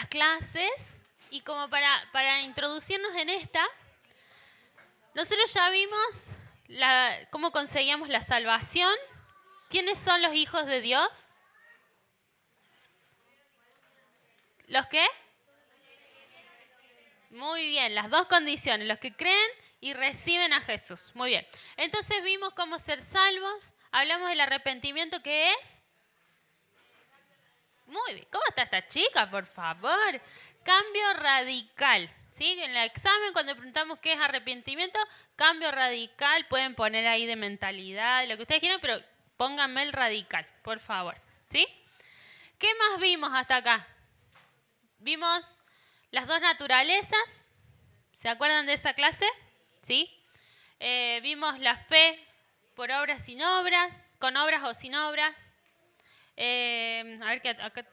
las clases y como para introducirnos en esta, nosotros ya vimos cómo conseguíamos la salvación. ¿Quiénes son los hijos de Dios? ¿Los qué? Muy bien, las dos condiciones, los que creen y reciben a Jesús. Muy bien. Entonces vimos cómo ser salvos, hablamos del arrepentimiento que es. Muy bien. ¿Cómo está esta chica, por favor? Cambio radical. ¿Sí? En el examen, cuando preguntamos qué es arrepentimiento, cambio radical, pueden poner ahí de mentalidad, lo que ustedes quieran, pero pónganme el radical, por favor. ¿Sí? ¿Qué más vimos hasta acá? Vimos las dos naturalezas. ¿Se acuerdan de esa clase? ¿Sí? Vimos la fe por obras, sin obras, con obras o sin obras. A ver, acá,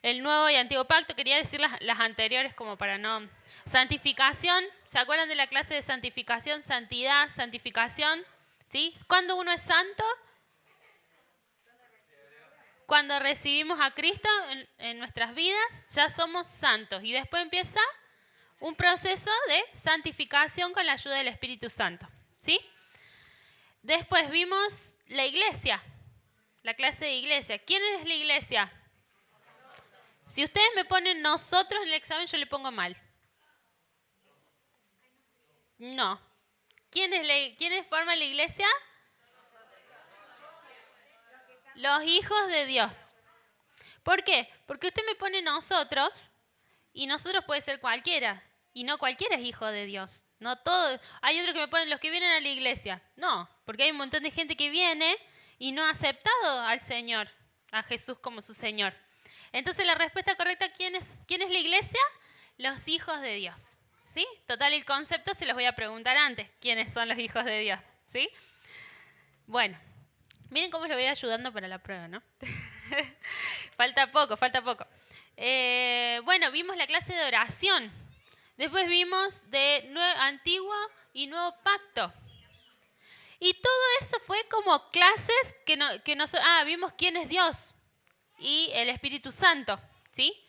el nuevo y antiguo pacto, quería decir las anteriores como para no... Santificación, ¿se acuerdan de la clase de santificación? Santidad, santificación, ¿sí? ¿Cuándo uno es santo? Cuando recibimos a Cristo en nuestras vidas, ya somos santos. Y después empieza un proceso de santificación con la ayuda del Espíritu Santo, ¿sí? Después vimos la iglesia, la clase de iglesia. ¿Quién es la iglesia? Si ustedes me ponen nosotros en el examen, yo le pongo mal. No. ¿Quiénes forman la iglesia? Los hijos de Dios. ¿Por qué? Porque usted me pone nosotros, y nosotros puede ser cualquiera, y no cualquiera es hijo de Dios. No todo. Hay otros que me ponen los que vienen a la iglesia. No, porque hay un montón de gente que viene y no ha aceptado al Señor, a Jesús como su Señor. Entonces la respuesta correcta, ¿quién es la iglesia? Los hijos de Dios. ¿Sí? Total, el concepto se los voy a preguntar antes. ¿Quiénes son los hijos de Dios? ¿Sí? Bueno, miren cómo lo voy ayudando para la prueba, ¿no? Falta poco. Bueno, vimos la clase de oración. Después vimos de antiguo y nuevo pacto. Y todo eso fue como clases vimos quién es Dios y el Espíritu Santo, ¿sí?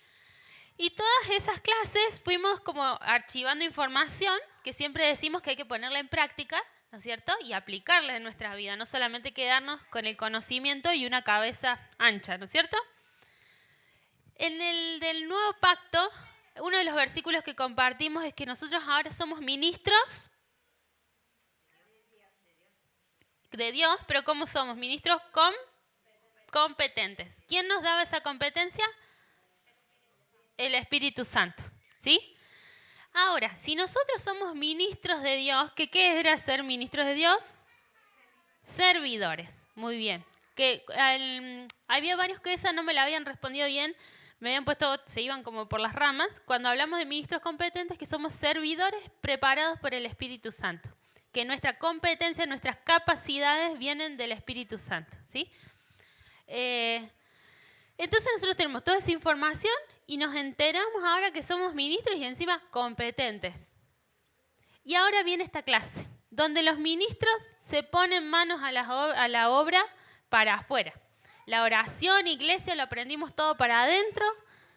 Y todas esas clases fuimos como archivando información que siempre decimos que hay que ponerla en práctica, ¿no es cierto? Y aplicarla en nuestra vida, no solamente quedarnos con el conocimiento y una cabeza ancha, ¿no es cierto? En el del nuevo pacto, uno de los versículos que compartimos es que nosotros ahora somos ministros de Dios, pero ¿cómo somos? Ministros competentes. ¿Quién nos daba esa competencia? El Espíritu Santo, ¿sí? Ahora, si nosotros somos ministros de Dios, ¿qué era ser ministros de Dios? Servidores, muy bien. Había varios que esa no me la habían respondido bien, me habían puesto, se iban como por las ramas, cuando hablamos de ministros competentes, que somos servidores preparados por el Espíritu Santo, que nuestra competencia, nuestras capacidades vienen del Espíritu Santo, ¿sí? Entonces nosotros tenemos toda esa información y nos enteramos ahora que somos ministros y encima competentes. Y ahora viene esta clase, donde los ministros se ponen manos a la obra para afuera. La oración, iglesia, lo aprendimos todo para adentro,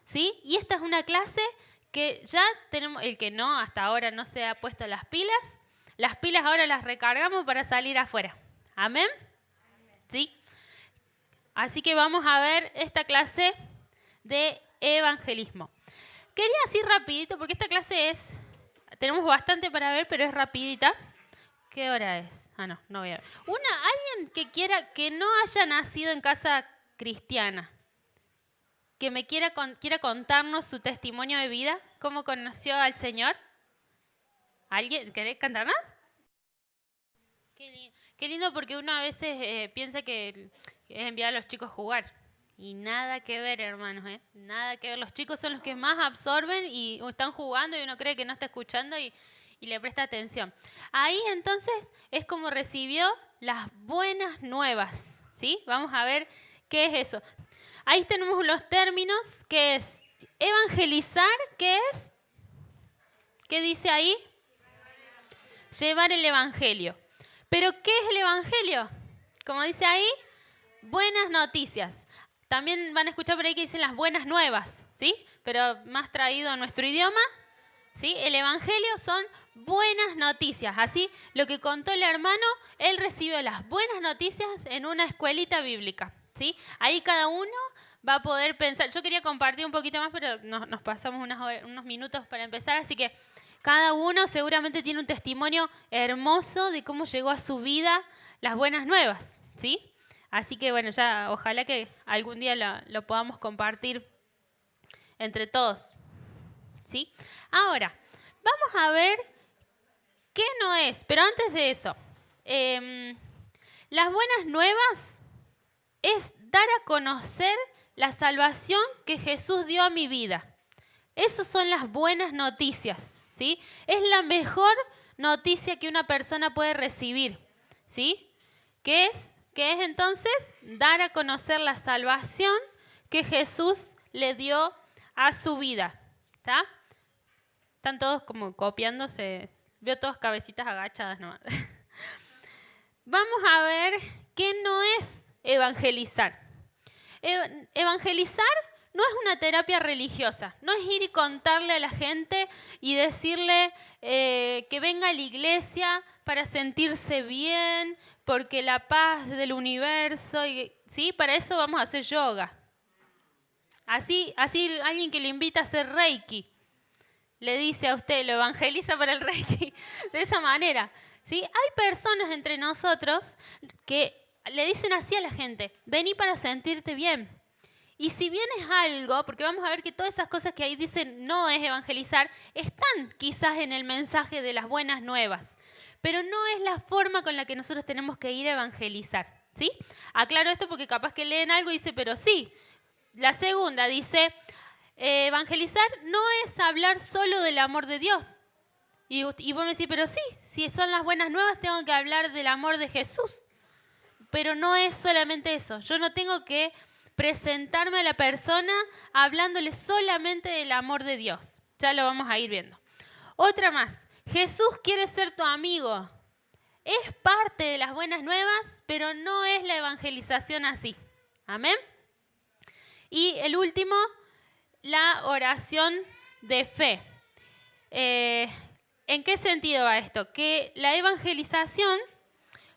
¿sí? Y esta es una clase que ya tenemos, el que no, hasta ahora no se ha puesto las pilas ahora las recargamos para salir afuera. ¿Amén? ¿Sí? Así que vamos a ver esta clase de evangelismo. Quería decir rapidito, porque esta clase tenemos bastante para ver, pero es rapidita. ¿Qué hora es? No voy a ver. Alguien que no haya nacido en casa cristiana, que me quiera contarnos su testimonio de vida, cómo conoció al Señor. ¿Alguien? ¿Querés cantarnos? Qué lindo, porque uno a veces piensa que es enviar a los chicos a jugar. Y nada que ver, hermanos, ¿eh? Nada que ver. Los chicos son los que más absorben y están jugando y uno cree que no está escuchando y le presta atención. Ahí entonces es como recibió las buenas nuevas, ¿sí? Vamos a ver qué es eso. Ahí tenemos los términos, que es evangelizar, ¿qué es? ¿Qué dice ahí? Llevar el evangelio. ¿Pero qué es el evangelio? Como dice ahí, buenas noticias. También van a escuchar por ahí que dicen las buenas nuevas, ¿sí? Pero más traído a nuestro idioma, ¿sí? El Evangelio son buenas noticias. Así, lo que contó el hermano, él recibió las buenas noticias en una escuelita bíblica, ¿sí? Ahí cada uno va a poder pensar. Yo quería compartir un poquito más, pero nos pasamos unos minutos para empezar, así que cada uno seguramente tiene un testimonio hermoso de cómo llegó a su vida las buenas nuevas, ¿sí? Así que bueno, ya ojalá que algún día lo podamos compartir entre todos, ¿sí? Ahora, vamos a ver qué no es, pero antes de eso, las buenas nuevas es dar a conocer la salvación que Jesús dio a mi vida. Esas son las buenas noticias, ¿sí? Es la mejor noticia que una persona puede recibir, ¿sí? ¿Qué es? ¿Qué es entonces? Dar a conocer la salvación que Jesús le dio a su vida, ¿está? Están todos como copiándose, veo todas cabecitas agachadas nomás. Vamos a ver qué no es evangelizar. Evangelizar no es una terapia religiosa, no es ir y contarle a la gente y decirle que venga a la iglesia para sentirse bien, porque la paz del universo, ¿sí? Para eso vamos a hacer yoga. Así alguien que le invita a hacer Reiki, le dice a usted, lo evangeliza para el Reiki, de esa manera, ¿sí? Hay personas entre nosotros que le dicen así a la gente, vení para sentirte bien. Y si bien es algo, porque vamos a ver que todas esas cosas que ahí dicen no es evangelizar, están quizás en el mensaje de las buenas nuevas, pero no es la forma con la que nosotros tenemos que ir a evangelizar, ¿sí? Aclaro esto porque capaz que leen algo y dice, pero sí. La segunda dice, evangelizar no es hablar solo del amor de Dios. Y vos me decís, pero sí, si son las buenas nuevas tengo que hablar del amor de Jesús. Pero no es solamente eso. Yo no tengo que presentarme a la persona hablándole solamente del amor de Dios. Ya lo vamos a ir viendo. Otra más. Jesús quiere ser tu amigo. Es parte de las buenas nuevas, pero no es la evangelización así. Amén. Y el último, la oración de fe. ¿En qué sentido va esto? Que la evangelización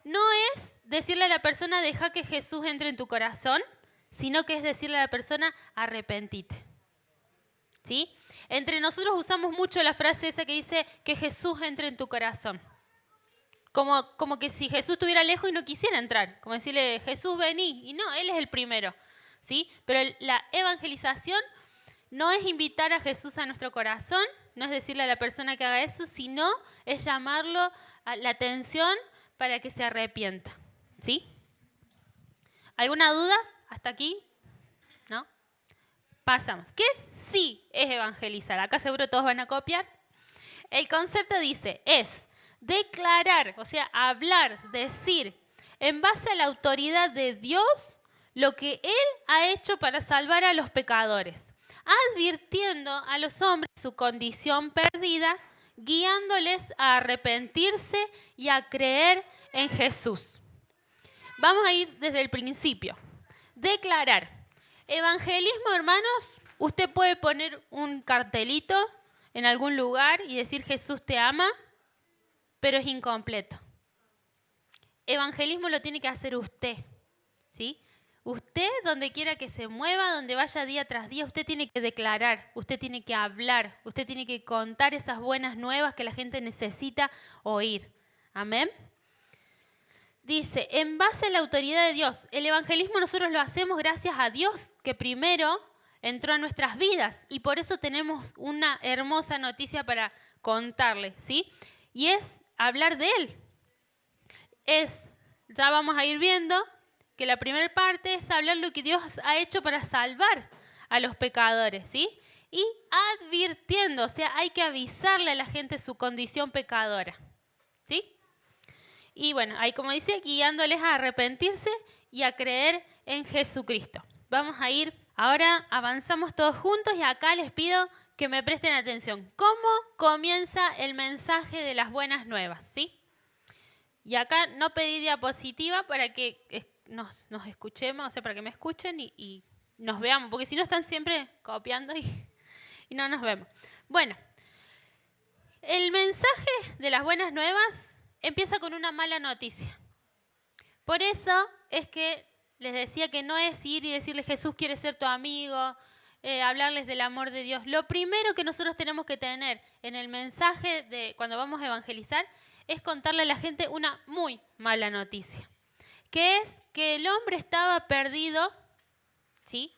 no es decirle a la persona, deja que Jesús entre en tu corazón, sino que es decirle a la persona, arrepentite. ¿Sí? Entre nosotros usamos mucho la frase esa que dice, que Jesús entre en tu corazón. Como que si Jesús estuviera lejos y no quisiera entrar. Como decirle, Jesús, vení. Y no, Él es el primero. ¿Sí? Pero la evangelización no es invitar a Jesús a nuestro corazón, no es decirle a la persona que haga eso, sino es llamarlo a la atención para que se arrepienta. ¿Sí? ¿Alguna duda hasta aquí? ¿No? Pasamos. ¿Qué sí es evangelizar? Acá seguro todos van a copiar. El concepto dice, es declarar, o sea, hablar, decir, en base a la autoridad de Dios, lo que Él ha hecho para salvar a los pecadores, advirtiendo a los hombres su condición perdida, guiándoles a arrepentirse y a creer en Jesús. Vamos a ir desde el principio. Declarar. Evangelismo, hermanos, usted puede poner un cartelito en algún lugar y decir Jesús te ama, pero es incompleto. Evangelismo lo tiene que hacer usted, ¿sí? Usted, donde quiera que se mueva, donde vaya día tras día, usted tiene que declarar, usted tiene que hablar, usted tiene que contar esas buenas nuevas que la gente necesita oír. Amén. Dice, en base a la autoridad de Dios, el evangelismo nosotros lo hacemos gracias a Dios, que primero entró a nuestras vidas y por eso tenemos una hermosa noticia para contarle, ¿sí? Y es hablar de Él. Ya vamos a ir viendo que la primera parte es hablar lo que Dios ha hecho para salvar a los pecadores, ¿sí? Y advirtiendo, o sea, hay que avisarle a la gente su condición pecadora, ¿sí? Y bueno, ahí como dice, guiándoles a arrepentirse y a creer en Jesucristo. Vamos a ir, ahora avanzamos todos juntos y acá les pido que me presten atención. ¿Cómo comienza el mensaje de las buenas nuevas? ¿Sí? Y acá no pedí diapositiva para que nos escuchemos, o sea, para que me escuchen y nos veamos, porque si no están siempre copiando y no nos vemos. Bueno, el mensaje de las buenas nuevas empieza con una mala noticia. Por eso es que les decía que no es ir y decirle Jesús quiere ser tu amigo, hablarles del amor de Dios. Lo primero que nosotros tenemos que tener en el mensaje de cuando vamos a evangelizar es contarle a la gente una muy mala noticia, que es que el hombre estaba perdido, ¿sí?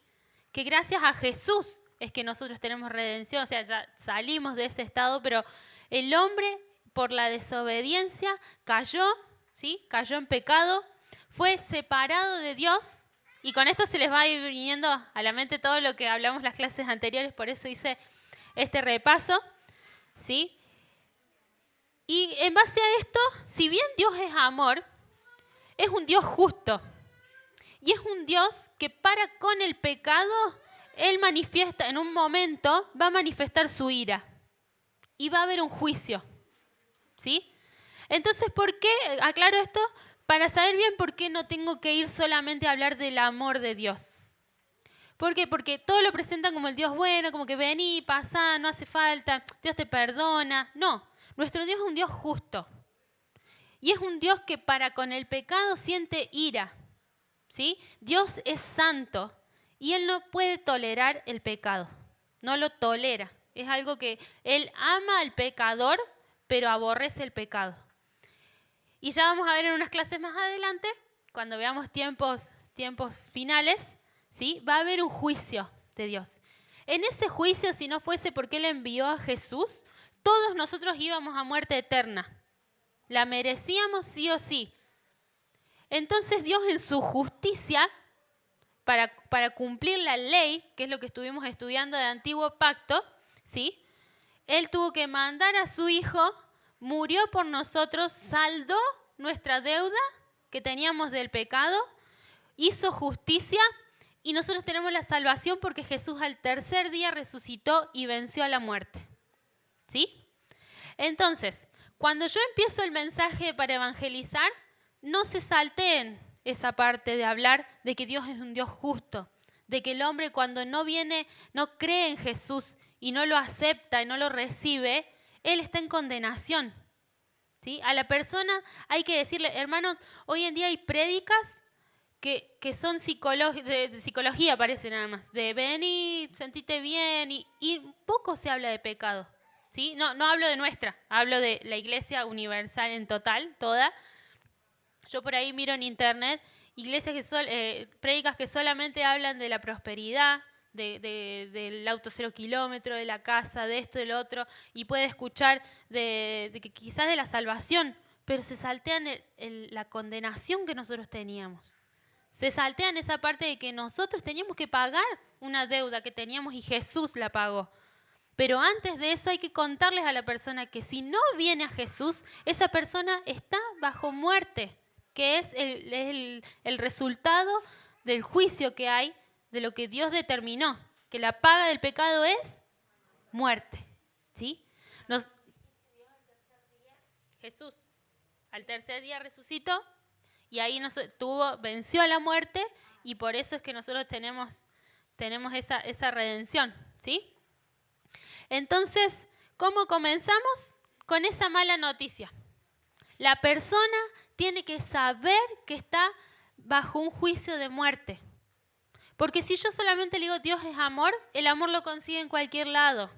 Que gracias a Jesús es que nosotros tenemos redención, o sea, ya salimos de ese estado, pero el hombre por la desobediencia cayó, ¿sí? Cayó en pecado, fue separado de Dios, y con esto se les va a ir viniendo a la mente todo lo que hablamos las clases anteriores, por eso hice este repaso, ¿sí? Y en base a esto, si bien Dios es amor, es un Dios justo. Y es un Dios que para con el pecado, Él manifiesta, en un momento, va a manifestar su ira. Y va a haber un juicio. ¿Sí? Entonces, ¿por qué? Aclaro esto para saber bien por qué no tengo que ir solamente a hablar del amor de Dios. ¿Por qué? Porque todo lo presentan como el Dios bueno, como que vení, pasá, no hace falta, Dios te perdona. No. Nuestro Dios es un Dios justo. Y es un Dios que para con el pecado siente ira. ¿Sí? Dios es santo y Él no puede tolerar el pecado. No lo tolera. Es algo que Él ama al pecador, pero aborrece el pecado. Y ya vamos a ver en unas clases más adelante, cuando veamos tiempos finales, ¿sí? Va a haber un juicio de Dios. En ese juicio, si no fuese porque Él envió a Jesús, todos nosotros íbamos a muerte eterna. La merecíamos sí o sí. Entonces Dios en su justicia, para cumplir la ley, que es lo que estuvimos estudiando del Antiguo Pacto, ¿sí? Él tuvo que mandar a su Hijo, murió por nosotros, saldó nuestra deuda que teníamos del pecado, hizo justicia y nosotros tenemos la salvación porque Jesús al tercer día resucitó y venció a la muerte. ¿Sí? Entonces, cuando yo empiezo el mensaje para evangelizar, no se salteen esa parte de hablar de que Dios es un Dios justo, de que el hombre cuando no viene, no cree en Jesús y no lo acepta y no lo recibe, él está en condenación. ¿Sí? A la persona hay que decirle, hermanos, hoy en día hay prédicas que son de psicología, parece nada más, de ven y sentite bien, y poco se habla de pecado. ¿Sí? No hablo de nuestra, hablo de la iglesia universal en total, toda. Yo por ahí miro en internet iglesias prédicas que solamente hablan de la prosperidad, del auto 0 kilómetro, de la casa, de esto, del otro, y puede escuchar de que quizás de la salvación, pero se saltean la condenación que nosotros teníamos. Se saltean esa parte de que nosotros teníamos que pagar una deuda que teníamos y Jesús la pagó. Pero antes de eso hay que contarles a la persona que si no viene a Jesús, esa persona está bajo muerte, que es el resultado del juicio que hay, de lo que Dios determinó, que la paga del pecado es muerte. ¿Sí? Jesús al tercer día resucitó y ahí venció a la muerte y por eso es que nosotros tenemos esa redención. ¿Sí? Entonces, ¿cómo comenzamos? Con esa mala noticia. La persona tiene que saber que está bajo un juicio de muerte. Porque si yo solamente le digo Dios es amor, el amor lo consigue en cualquier lado.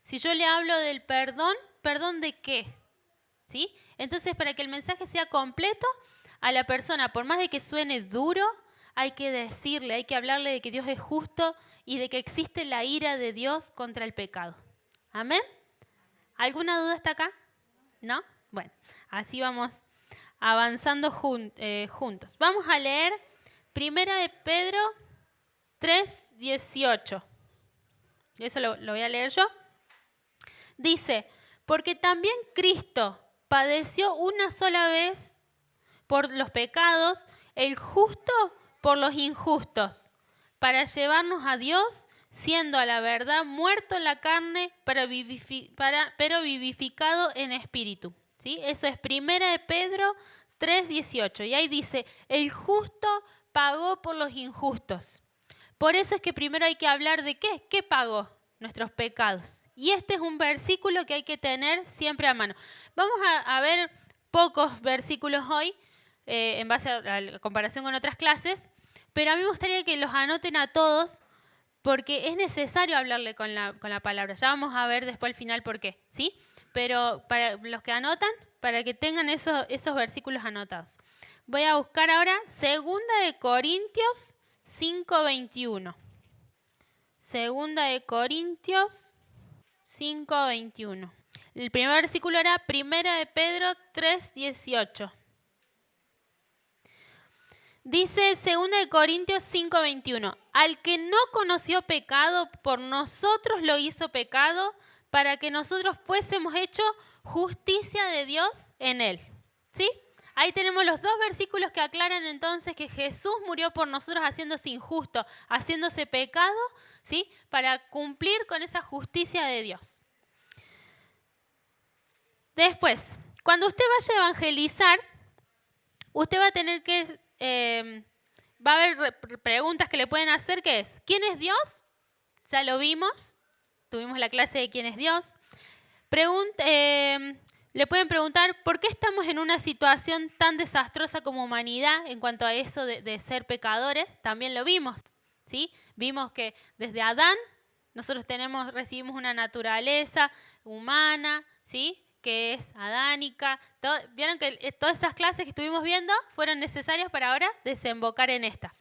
Si yo le hablo del perdón, ¿perdón de qué? ¿Sí? Entonces, para que el mensaje sea completo, a la persona, por más de que suene duro, hay que decirle, hay que hablarle de que Dios es justo y de que existe la ira de Dios contra el pecado. ¿Amén? ¿Alguna duda hasta acá? ¿No? Bueno, así vamos avanzando juntos. Vamos a leer 1 de Pedro 3:18. Eso lo voy a leer yo. Dice, porque también Cristo padeció una sola vez por los pecados, el justo por los injustos, para llevarnos a Dios, siendo a la verdad muerto en la carne, pero vivificado en espíritu. ¿Sí? Eso es 1 de Pedro 3:18. Y ahí dice, el justo pagó por los injustos, Por eso es que primero hay que hablar de qué. ¿Qué pagó? Nuestros pecados. Y este es un versículo que hay que tener siempre a mano. Vamos a ver pocos versículos hoy, en base a la comparación con otras clases, pero a mí me gustaría que los anoten a todos, porque es necesario hablarle con la palabra. Ya vamos a ver después al final por qué, ¿sí? Pero para los que anotan, para que tengan esos versículos anotados. Voy a buscar ahora 2 Corintios 5:21. 2 Corintios 5:21. El primer versículo era 1 Pedro 3:18. Dice 2 Corintios 5:21, al que no conoció pecado, por nosotros lo hizo pecado, para que nosotros fuésemos hechos justicia de Dios en él. ¿Sí? Ahí tenemos los dos versículos que aclaran entonces que Jesús murió por nosotros haciéndose injusto, haciéndose pecado, ¿sí? Para cumplir con esa justicia de Dios. Después, cuando usted vaya a evangelizar, usted va a tener que... va a haber preguntas que le pueden hacer, que es, ¿quién es Dios? Ya lo vimos, tuvimos la clase de quién es Dios. Le pueden preguntar, ¿por qué estamos en una situación tan desastrosa como humanidad en cuanto a eso de ser pecadores? También lo vimos, ¿sí? Vimos que desde Adán nosotros recibimos una naturaleza humana, ¿sí? Que es adánica. Vieron que todas esas clases que estuvimos viendo fueron necesarias para ahora desembocar en esta.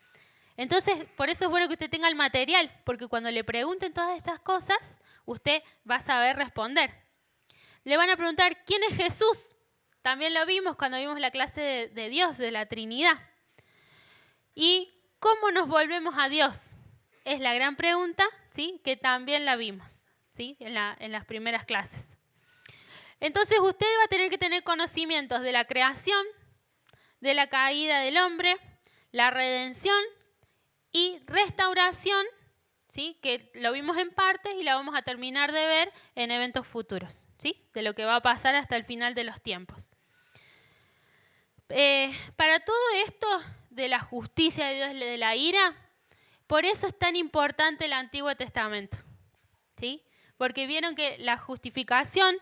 Entonces, por eso es bueno que usted tenga el material, porque cuando le pregunten todas estas cosas, usted va a saber responder. Le van a preguntar, ¿quién es Jesús? También lo vimos cuando vimos la clase de Dios, de la Trinidad. ¿Y cómo nos volvemos a Dios? Es la gran pregunta, ¿sí? Que también la vimos, ¿sí? En las primeras clases. Entonces usted va a tener que tener conocimientos de la creación, de la caída del hombre, la redención y restauración, ¿sí? Que lo vimos en partes y la vamos a terminar de ver en eventos futuros, ¿sí? De lo que va a pasar hasta el final de los tiempos. Para todo esto de la justicia de Dios, de la ira, por eso es tan importante el Antiguo Testamento, ¿sí? Porque vieron que la justificación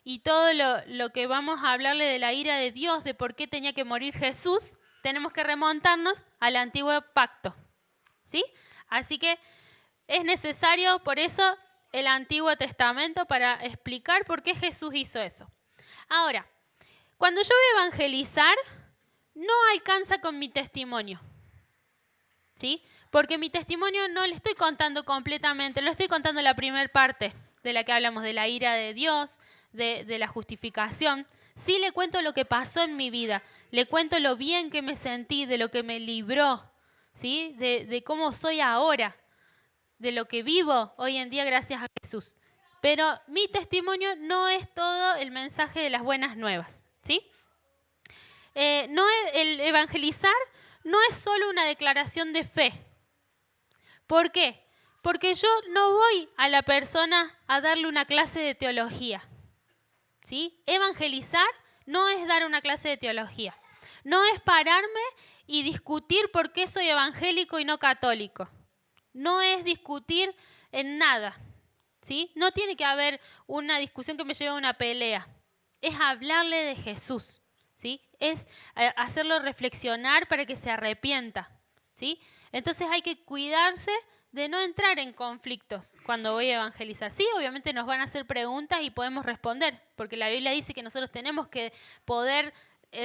y todo lo que vamos a hablarle de la ira de Dios, de por qué tenía que morir Jesús, tenemos que remontarnos al Antiguo Pacto, ¿sí? Así que es necesario, por eso, el Antiguo Testamento para explicar por qué Jesús hizo eso. Ahora, cuando yo voy a evangelizar, no alcanza con mi testimonio, ¿sí? Porque mi testimonio no le estoy contando completamente, le estoy contando la primera parte de la que hablamos, de la ira de Dios, de la justificación. Sí le cuento lo que pasó en mi vida, le cuento lo bien que me sentí, de lo que me libró, ¿sí? De cómo soy ahora, de lo que vivo hoy en día gracias a Jesús. Pero mi testimonio no es todo el mensaje de las buenas nuevas, ¿sí? El evangelizar no es solo una declaración de fe. ¿Por qué? Porque yo no voy a la persona a darle una clase de teología, ¿sí? Evangelizar no es dar una clase de teología. No es pararme y discutir por qué soy evangélico y no católico. No es discutir en nada, ¿sí? No tiene que haber una discusión que me lleve a una pelea. Es hablarle de Jesús, ¿sí? Es hacerlo reflexionar para que se arrepienta, ¿sí? Entonces hay que cuidarse de no entrar en conflictos cuando voy a evangelizar. Sí, obviamente nos van a hacer preguntas y podemos responder, porque la Biblia dice que nosotros tenemos que poder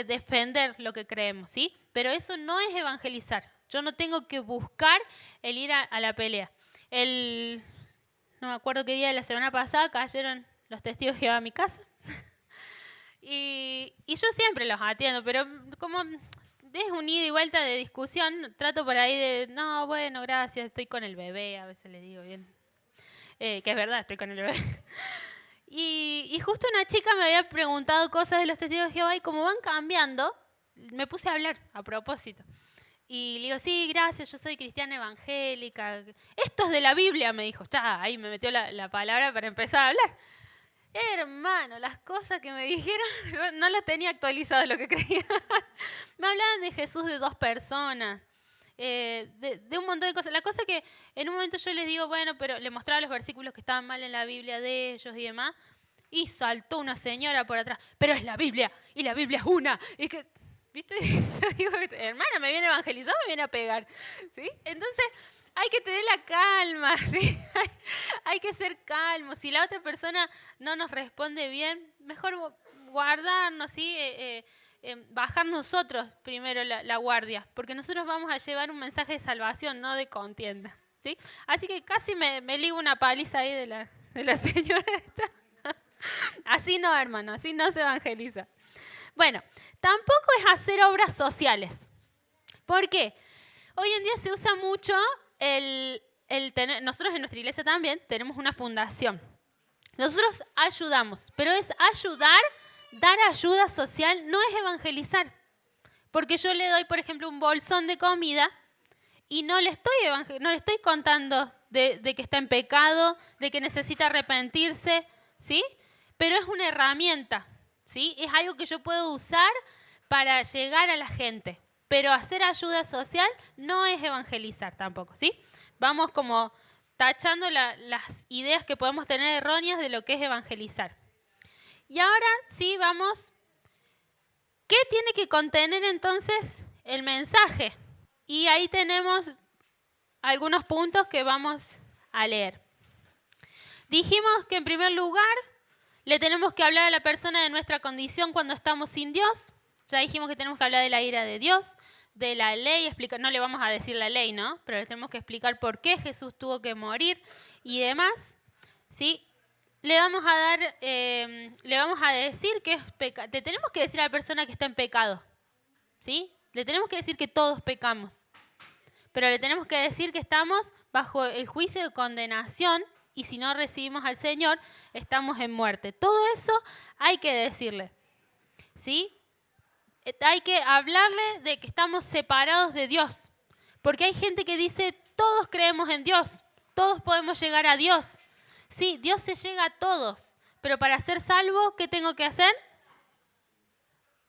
defender lo que creemos, ¿sí? Pero eso no es evangelizar. Yo no tengo que buscar el ir a la pelea. No me acuerdo qué día de la semana pasada cayeron los testigos de Jehová a mi casa. y yo siempre los atiendo, pero como es un ida y vuelta de discusión, trato por ahí de, no, bueno, gracias, estoy con el bebé, a veces le digo bien. Que es verdad, estoy con el bebé. Y justo una chica me había preguntado cosas de los testigos de Jehová y como van cambiando, me puse a hablar a propósito. Y le digo, sí, gracias, yo soy cristiana evangélica. Esto es de la Biblia, me dijo. Ya, ahí me metió la palabra para empezar a hablar. Hermano, las cosas que me dijeron, yo no las tenía actualizadas lo que creía. Me hablaban de Jesús de dos personas, de un montón de cosas. La cosa que en un momento yo les digo, bueno, pero le mostraba los versículos que estaban mal en la Biblia de ellos y demás, y saltó una señora por atrás, pero es la Biblia, y la Biblia es una. Y que, ¿viste? Yo digo, hermana, me viene a evangelizar, me viene a pegar, ¿sí? Entonces, hay que tener la calma, ¿sí? Hay que ser calmos. Si la otra persona no nos responde bien, mejor guardarnos, ¿sí? Bajar nosotros primero la guardia, porque nosotros vamos a llevar un mensaje de salvación, no de contienda, ¿sí? Así que casi me ligo una paliza ahí de la señora esta. Así no, hermano, así no se evangeliza. Bueno, tampoco es hacer obras sociales. ¿Por qué? Hoy en día se usa mucho nosotros en nuestra iglesia también tenemos una fundación. Nosotros ayudamos, pero es ayudar, dar ayuda social, no es evangelizar. Porque yo le doy, por ejemplo, un bolsón de comida y no le estoy contando de que está en pecado, de que necesita arrepentirse, ¿sí? Pero es una herramienta, ¿sí? Es algo que yo puedo usar para llegar a la gente. Pero hacer ayuda social no es evangelizar tampoco, ¿sí? Vamos como tachando las ideas que podemos tener erróneas de lo que es evangelizar. Y ahora sí vamos, ¿qué tiene que contener entonces el mensaje? Y ahí tenemos algunos puntos que vamos a leer. Dijimos que en primer lugar le tenemos que hablar a la persona de nuestra condición cuando estamos sin Dios. Ya dijimos que tenemos que hablar de la ira de Dios, de la ley, no le vamos a decir la ley, ¿no? Pero le tenemos que explicar por qué Jesús tuvo que morir y demás, ¿sí? Le vamos a decir que es pecado. Le tenemos que decir a la persona que está en pecado, ¿sí? Le tenemos que decir que todos pecamos, pero le tenemos que decir que estamos bajo el juicio de condenación y si no recibimos al Señor, estamos en muerte. Todo eso hay que decirle, ¿sí? Hay que hablarle de que estamos separados de Dios. Porque hay gente que dice, todos creemos en Dios, todos podemos llegar a Dios. Sí, Dios se llega a todos, pero para ser salvo, ¿qué tengo que hacer?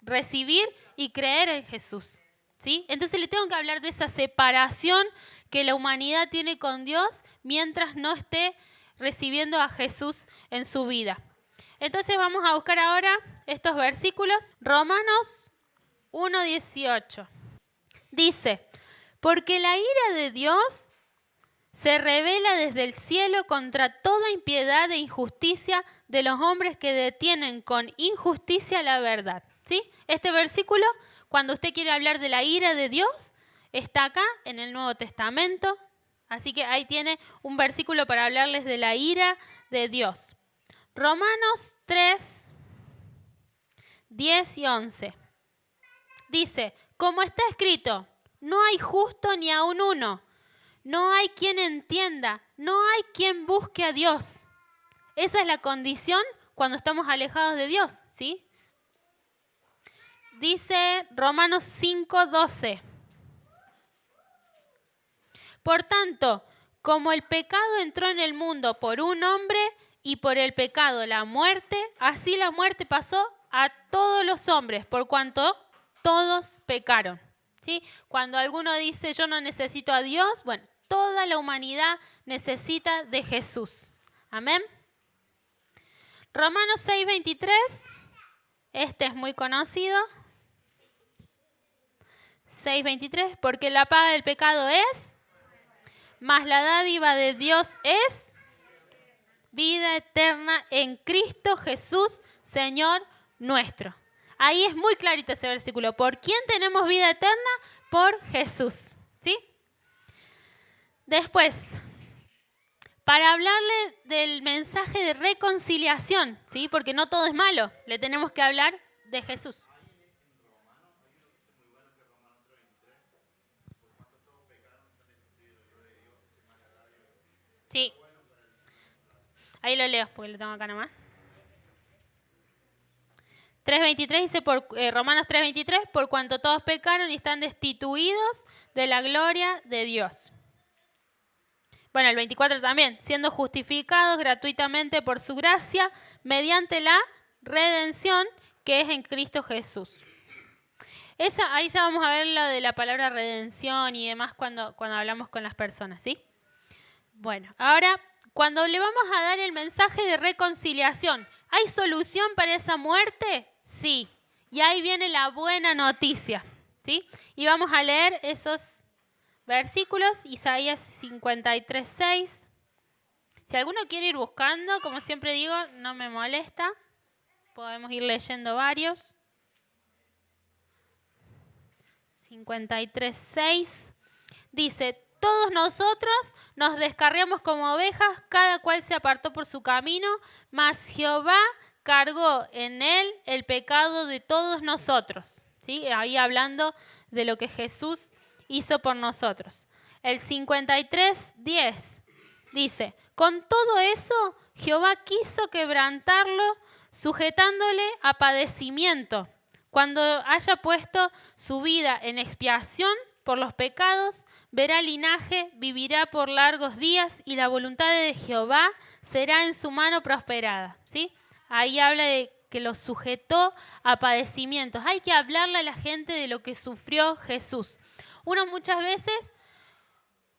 Recibir y creer en Jesús, ¿sí? Entonces le tengo que hablar de esa separación que la humanidad tiene con Dios mientras no esté recibiendo a Jesús en su vida. Entonces vamos a buscar ahora estos versículos. Romanos 1:18. Dice, porque la ira de Dios se revela desde el cielo contra toda impiedad e injusticia de los hombres que detienen con injusticia la verdad. ¿Sí? Este versículo, cuando usted quiere hablar de la ira de Dios, está acá en el Nuevo Testamento. Así que ahí tiene un versículo para hablarles de la ira de Dios. Romanos 3, 10 y 11. Dice, como está escrito, no hay justo ni aun uno, no hay quien entienda, no hay quien busque a Dios. Esa es la condición cuando estamos alejados de Dios, ¿sí? Dice Romanos 5:12. Por tanto, como el pecado entró en el mundo por un hombre y por el pecado la muerte, así la muerte pasó a todos los hombres, por cuanto todos pecaron. ¿Sí? Cuando alguno dice yo no necesito a Dios, bueno, toda la humanidad necesita de Jesús. Amén. Romanos 6:23, este es muy conocido. 6:23, porque la paga del pecado es, mas la dádiva de Dios es vida eterna en Cristo Jesús, Señor nuestro. Ahí es muy clarito ese versículo. ¿Por quién tenemos vida eterna? Por Jesús. ¿Sí? Después, para hablarle del mensaje de reconciliación, ¿sí? Porque no todo es malo, le tenemos que hablar de Jesús. Sí. Ahí lo leo, porque lo tengo acá nomás. 3:23 dice, Romanos 3:23, por cuanto todos pecaron y están destituidos de la gloria de Dios. Bueno, el 24 también, siendo justificados gratuitamente por su gracia, mediante la redención que es en Cristo Jesús. Ahí ya vamos a ver lo de la palabra redención y demás cuando hablamos con las personas, ¿sí? Bueno, ahora, cuando le vamos a dar el mensaje de reconciliación, ¿hay solución para esa muerte? Sí. Y ahí viene la buena noticia, ¿sí? Y vamos a leer esos versículos, Isaías 53:6. Si alguno quiere ir buscando, como siempre digo, no me molesta. Podemos ir leyendo varios. 53:6 dice: todos nosotros nos descarriamos como ovejas, cada cual se apartó por su camino, mas Jehová cargó en él el pecado de todos nosotros. ¿Sí? Ahí hablando de lo que Jesús hizo por nosotros. El 53:10 dice: con todo eso, Jehová quiso quebrantarlo, sujetándole a padecimiento. Cuando haya puesto su vida en expiación por los pecados, verá linaje, vivirá por largos días y la voluntad de Jehová será en su mano prosperada. ¿Sí? Ahí habla de que lo sujetó a padecimientos. Hay que hablarle a la gente de lo que sufrió Jesús. Uno muchas veces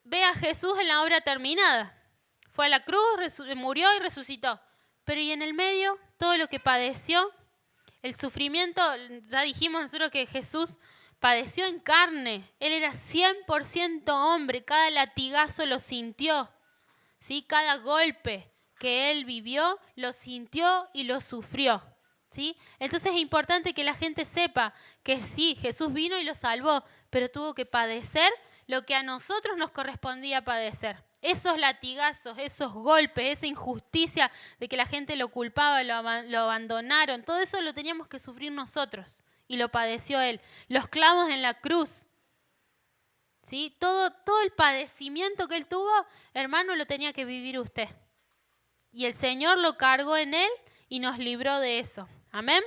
ve a Jesús en la obra terminada. Fue a la cruz, murió y resucitó. Pero ¿y en el medio todo lo que padeció? El sufrimiento, ya dijimos nosotros que Jesús padeció en carne. Él era 100% hombre. Cada latigazo lo sintió. ¿Sí? Cada golpe que él vivió, lo sintió y lo sufrió. ¿Sí? Entonces es importante que la gente sepa que sí, Jesús vino y lo salvó, pero tuvo que padecer lo que a nosotros nos correspondía padecer. Esos latigazos, esos golpes, esa injusticia de que la gente lo culpaba, lo abandonaron, todo eso lo teníamos que sufrir nosotros y lo padeció Él. Los clavos en la cruz, ¿sí? Todo el padecimiento que Él tuvo, hermano, lo tenía que vivir usted. Y el Señor lo cargó en Él y nos libró de eso. Amén.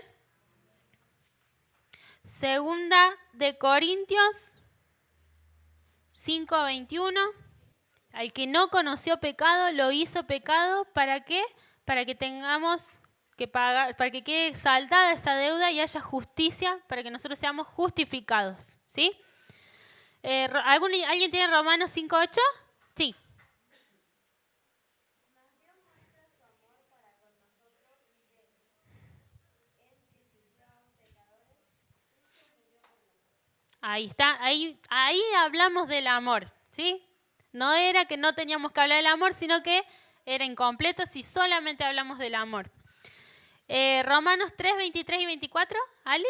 Segunda de Corintios 5:21. Al que no conoció pecado, lo hizo pecado. ¿Para qué? Para que tengamos que pagar, para que quede saldada esa deuda y haya justicia, para que nosotros seamos justificados. ¿Sí? ¿Alguien tiene Romanos 5:8? Sí. Ahí está, ahí hablamos del amor, ¿sí? No era que no teníamos que hablar del amor, sino que era incompleto si solamente hablamos del amor. Romanos 3, 23 y 24, ¿Ali?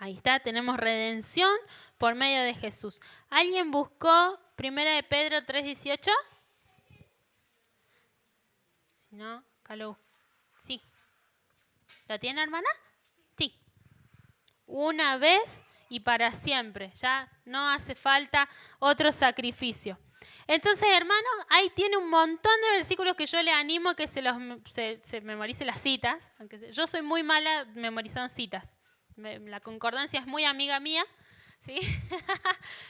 Ahí está, tenemos redención por medio de Jesús. ¿Alguien buscó 1 de Pedro 3:18? Si no, acá lo busco. Sí. ¿Lo tiene, hermana? Sí. Una vez y para siempre. Ya no hace falta otro sacrificio. Entonces, hermano, ahí tiene un montón de versículos que yo le animo que se memorice las citas. Aunque yo soy muy mala memorizando citas. La concordancia es muy amiga mía, ¿sí?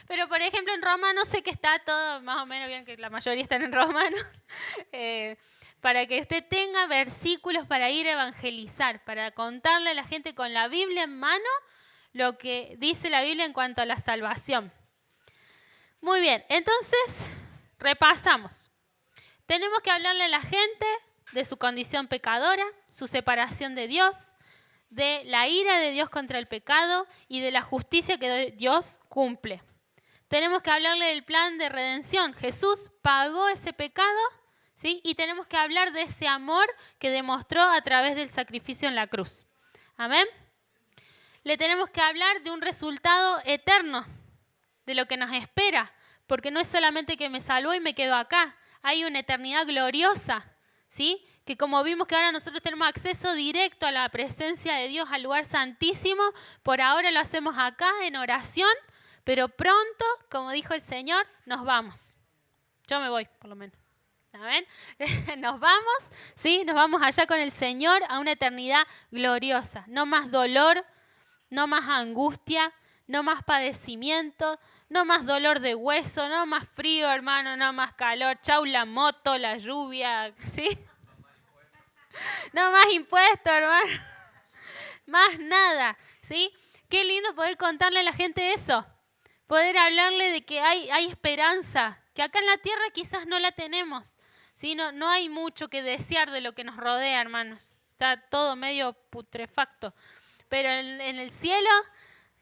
Pero, por ejemplo, en Romanos sé que está todo más o menos bien, que la mayoría están en Romanos, para que usted tenga versículos para ir a evangelizar, para contarle a la gente con la Biblia en mano lo que dice la Biblia en cuanto a la salvación. Muy bien, entonces repasamos. Tenemos que hablarle a la gente de su condición pecadora, su separación de Dios, de la ira de Dios contra el pecado y de la justicia que Dios cumple. Tenemos que hablarle del plan de redención. Jesús pagó ese pecado, ¿sí? Y tenemos que hablar de ese amor que demostró a través del sacrificio en la cruz. Amén. Le tenemos que hablar de un resultado eterno, de lo que nos espera, porque no es solamente que me salvó y me quedo acá. Hay una eternidad gloriosa, ¿sí? Que como vimos que ahora nosotros tenemos acceso directo a la presencia de Dios, al lugar santísimo, por ahora lo hacemos acá en oración, pero pronto, como dijo el Señor, nos vamos. Yo me voy, por lo menos. ¿Saben? Nos vamos, ¿sí? Nos vamos allá con el Señor a una eternidad gloriosa. No más dolor, no más angustia, no más padecimiento, no más dolor de hueso, no más frío, hermano, no más calor. Chau la moto, la lluvia, ¿sí? No más impuestos, hermano. Más nada, ¿sí? Qué lindo poder contarle a la gente eso. Poder hablarle de que hay esperanza, que acá en la tierra quizás no la tenemos, ¿sí? No hay mucho que desear de lo que nos rodea, hermanos. Está todo medio putrefacto. Pero en el cielo,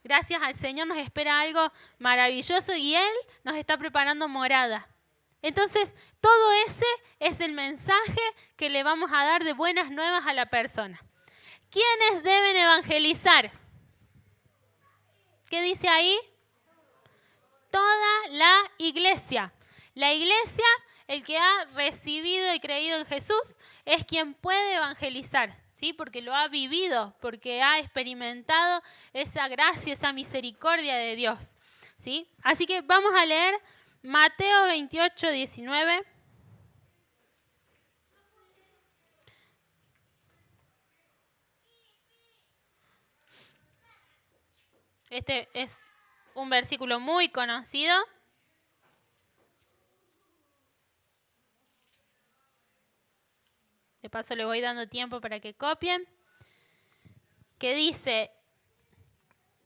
gracias al Señor, nos espera algo maravilloso y Él nos está preparando morada. Entonces, todo ese es el mensaje que le vamos a dar de buenas nuevas a la persona. ¿Quiénes deben evangelizar? ¿Qué dice ahí? Toda la iglesia. La iglesia, el que ha recibido y creído en Jesús, es quien puede evangelizar, ¿sí? Porque lo ha vivido, porque ha experimentado esa gracia, esa misericordia de Dios, ¿sí? Así que vamos a leer Mateo 28, 19. Este es un versículo muy conocido. De paso le voy dando tiempo para que copien. Que dice,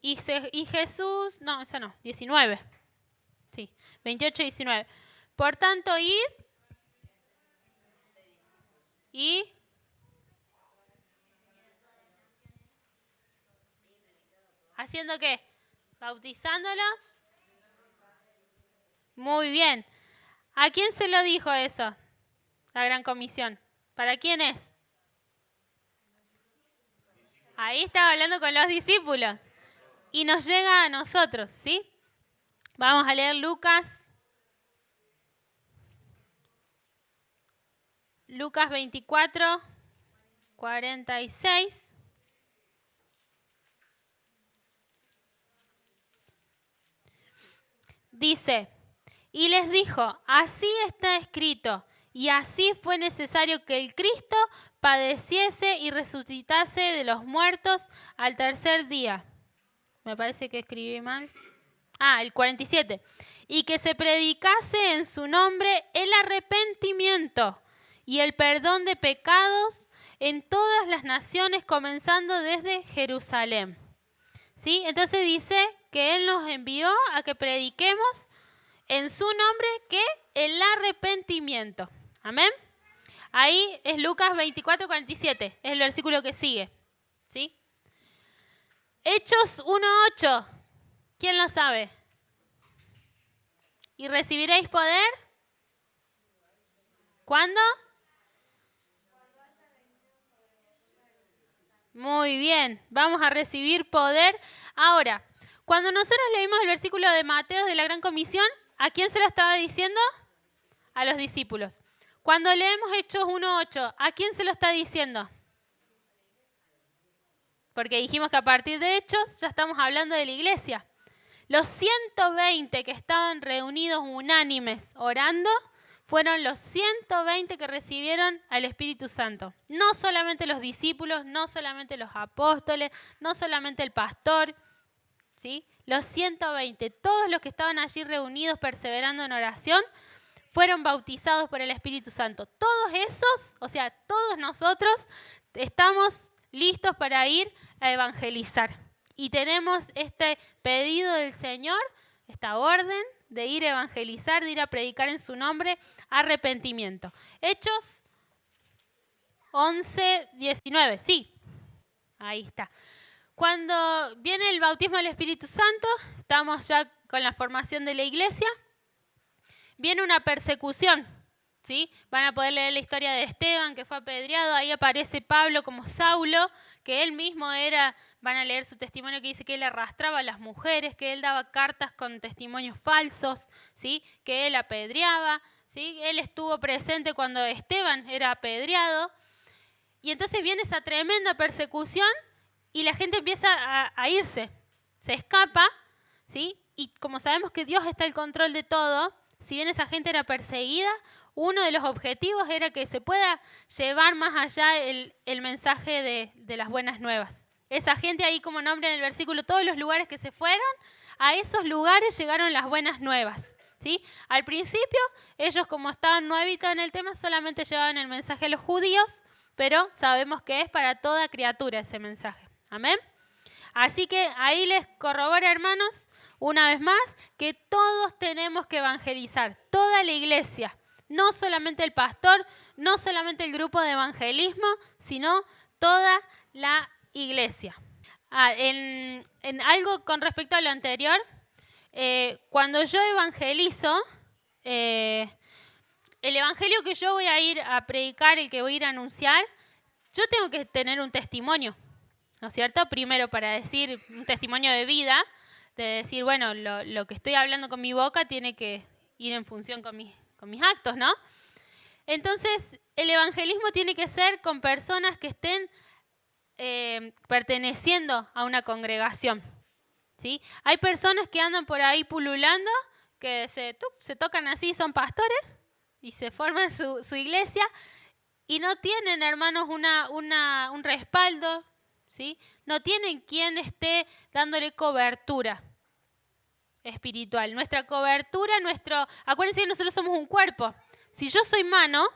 y Jesús, no, esa no, 19. Sí, 28, 19. Por tanto, id y ¿haciendo qué? ¿Bautizándolos? Muy bien. ¿A quién se lo dijo eso? La Gran Comisión. ¿Para quién es? Ahí estaba hablando con los discípulos. Y nos llega a nosotros, ¿sí? Vamos a leer Lucas 24, 46. Dice, y les dijo, así está escrito, y así fue necesario que el Cristo padeciese y resucitase de los muertos al tercer día. Me parece que escribí mal. El 47. Y que se predicase en su nombre el arrepentimiento y el perdón de pecados en todas las naciones, comenzando desde Jerusalén. ¿Sí? Entonces dice que Él nos envió a que prediquemos en su nombre que el arrepentimiento. Amén. Ahí es Lucas 24, 47. Es el versículo que sigue. ¿Sí? Hechos 1, 8. ¿Quién lo sabe? ¿Y recibiréis poder? ¿Cuándo? Muy bien, vamos a recibir poder. Ahora, cuando nosotros leímos el versículo de Mateo de la Gran Comisión, ¿a quién se lo estaba diciendo? A los discípulos. Cuando leemos Hechos 1:8, ¿a quién se lo está diciendo? Porque dijimos que a partir de Hechos ya estamos hablando de la iglesia. Los 120 que estaban reunidos unánimes orando fueron los 120 que recibieron al Espíritu Santo. No solamente los discípulos, no solamente los apóstoles, no solamente el pastor, ¿sí? Los 120, todos los que estaban allí reunidos perseverando en oración, fueron bautizados por el Espíritu Santo. Todos esos, o sea, todos nosotros estamos listos para ir a evangelizar. Y tenemos este pedido del Señor, esta orden de ir a evangelizar, de ir a predicar en su nombre, arrepentimiento. Hechos 11, 19, sí, ahí está. Cuando viene el bautismo del Espíritu Santo, estamos ya con la formación de la iglesia, viene una persecución, ¿sí? Van a poder leer la historia de Esteban, que fue apedreado, ahí aparece Pablo como Saulo, que él mismo era, van a leer su testimonio que dice que él arrastraba a las mujeres, que él daba cartas con testimonios falsos, ¿sí? Que él apedreaba, ¿sí? Él estuvo presente cuando Esteban era apedreado, y entonces viene esa tremenda persecución y la gente empieza a irse, se escapa, ¿sí? Y como sabemos que Dios está al control de todo, si bien esa gente era perseguida, uno de los objetivos era que se pueda llevar más allá el mensaje de las buenas nuevas. esa gente ahí como nombra en el versículo, todos los lugares que se fueron, a esos lugares llegaron las buenas nuevas. ¿Sí? Al principio, ellos como estaban nuevitos en el tema, solamente llevaban el mensaje a los judíos, pero sabemos que es para toda criatura ese mensaje. Amén. Así que ahí les corroboro, hermanos, una vez más, que todos tenemos que evangelizar, toda la iglesia, no solamente el pastor, no solamente el grupo de evangelismo, sino toda la iglesia. En algo con respecto a lo anterior, cuando yo evangelizo, el evangelio que yo voy a ir a predicar, el que voy a ir a anunciar, yo tengo que tener un testimonio, ¿no es cierto? Primero para decir un testimonio de vida, de decir, bueno, lo que estoy hablando con mi boca tiene que ir en función con mis actos, ¿no? Entonces, el evangelismo tiene que ser con personas que estén perteneciendo a una congregación, ¿sí? Hay personas que andan por ahí pululando, que se tocan así, son pastores, y se forman su iglesia, y no tienen, hermanos, un respaldo, ¿sí? No tienen quien esté dándole cobertura espiritual. Nuestra cobertura, acuérdense que nosotros somos un cuerpo. Si yo soy mano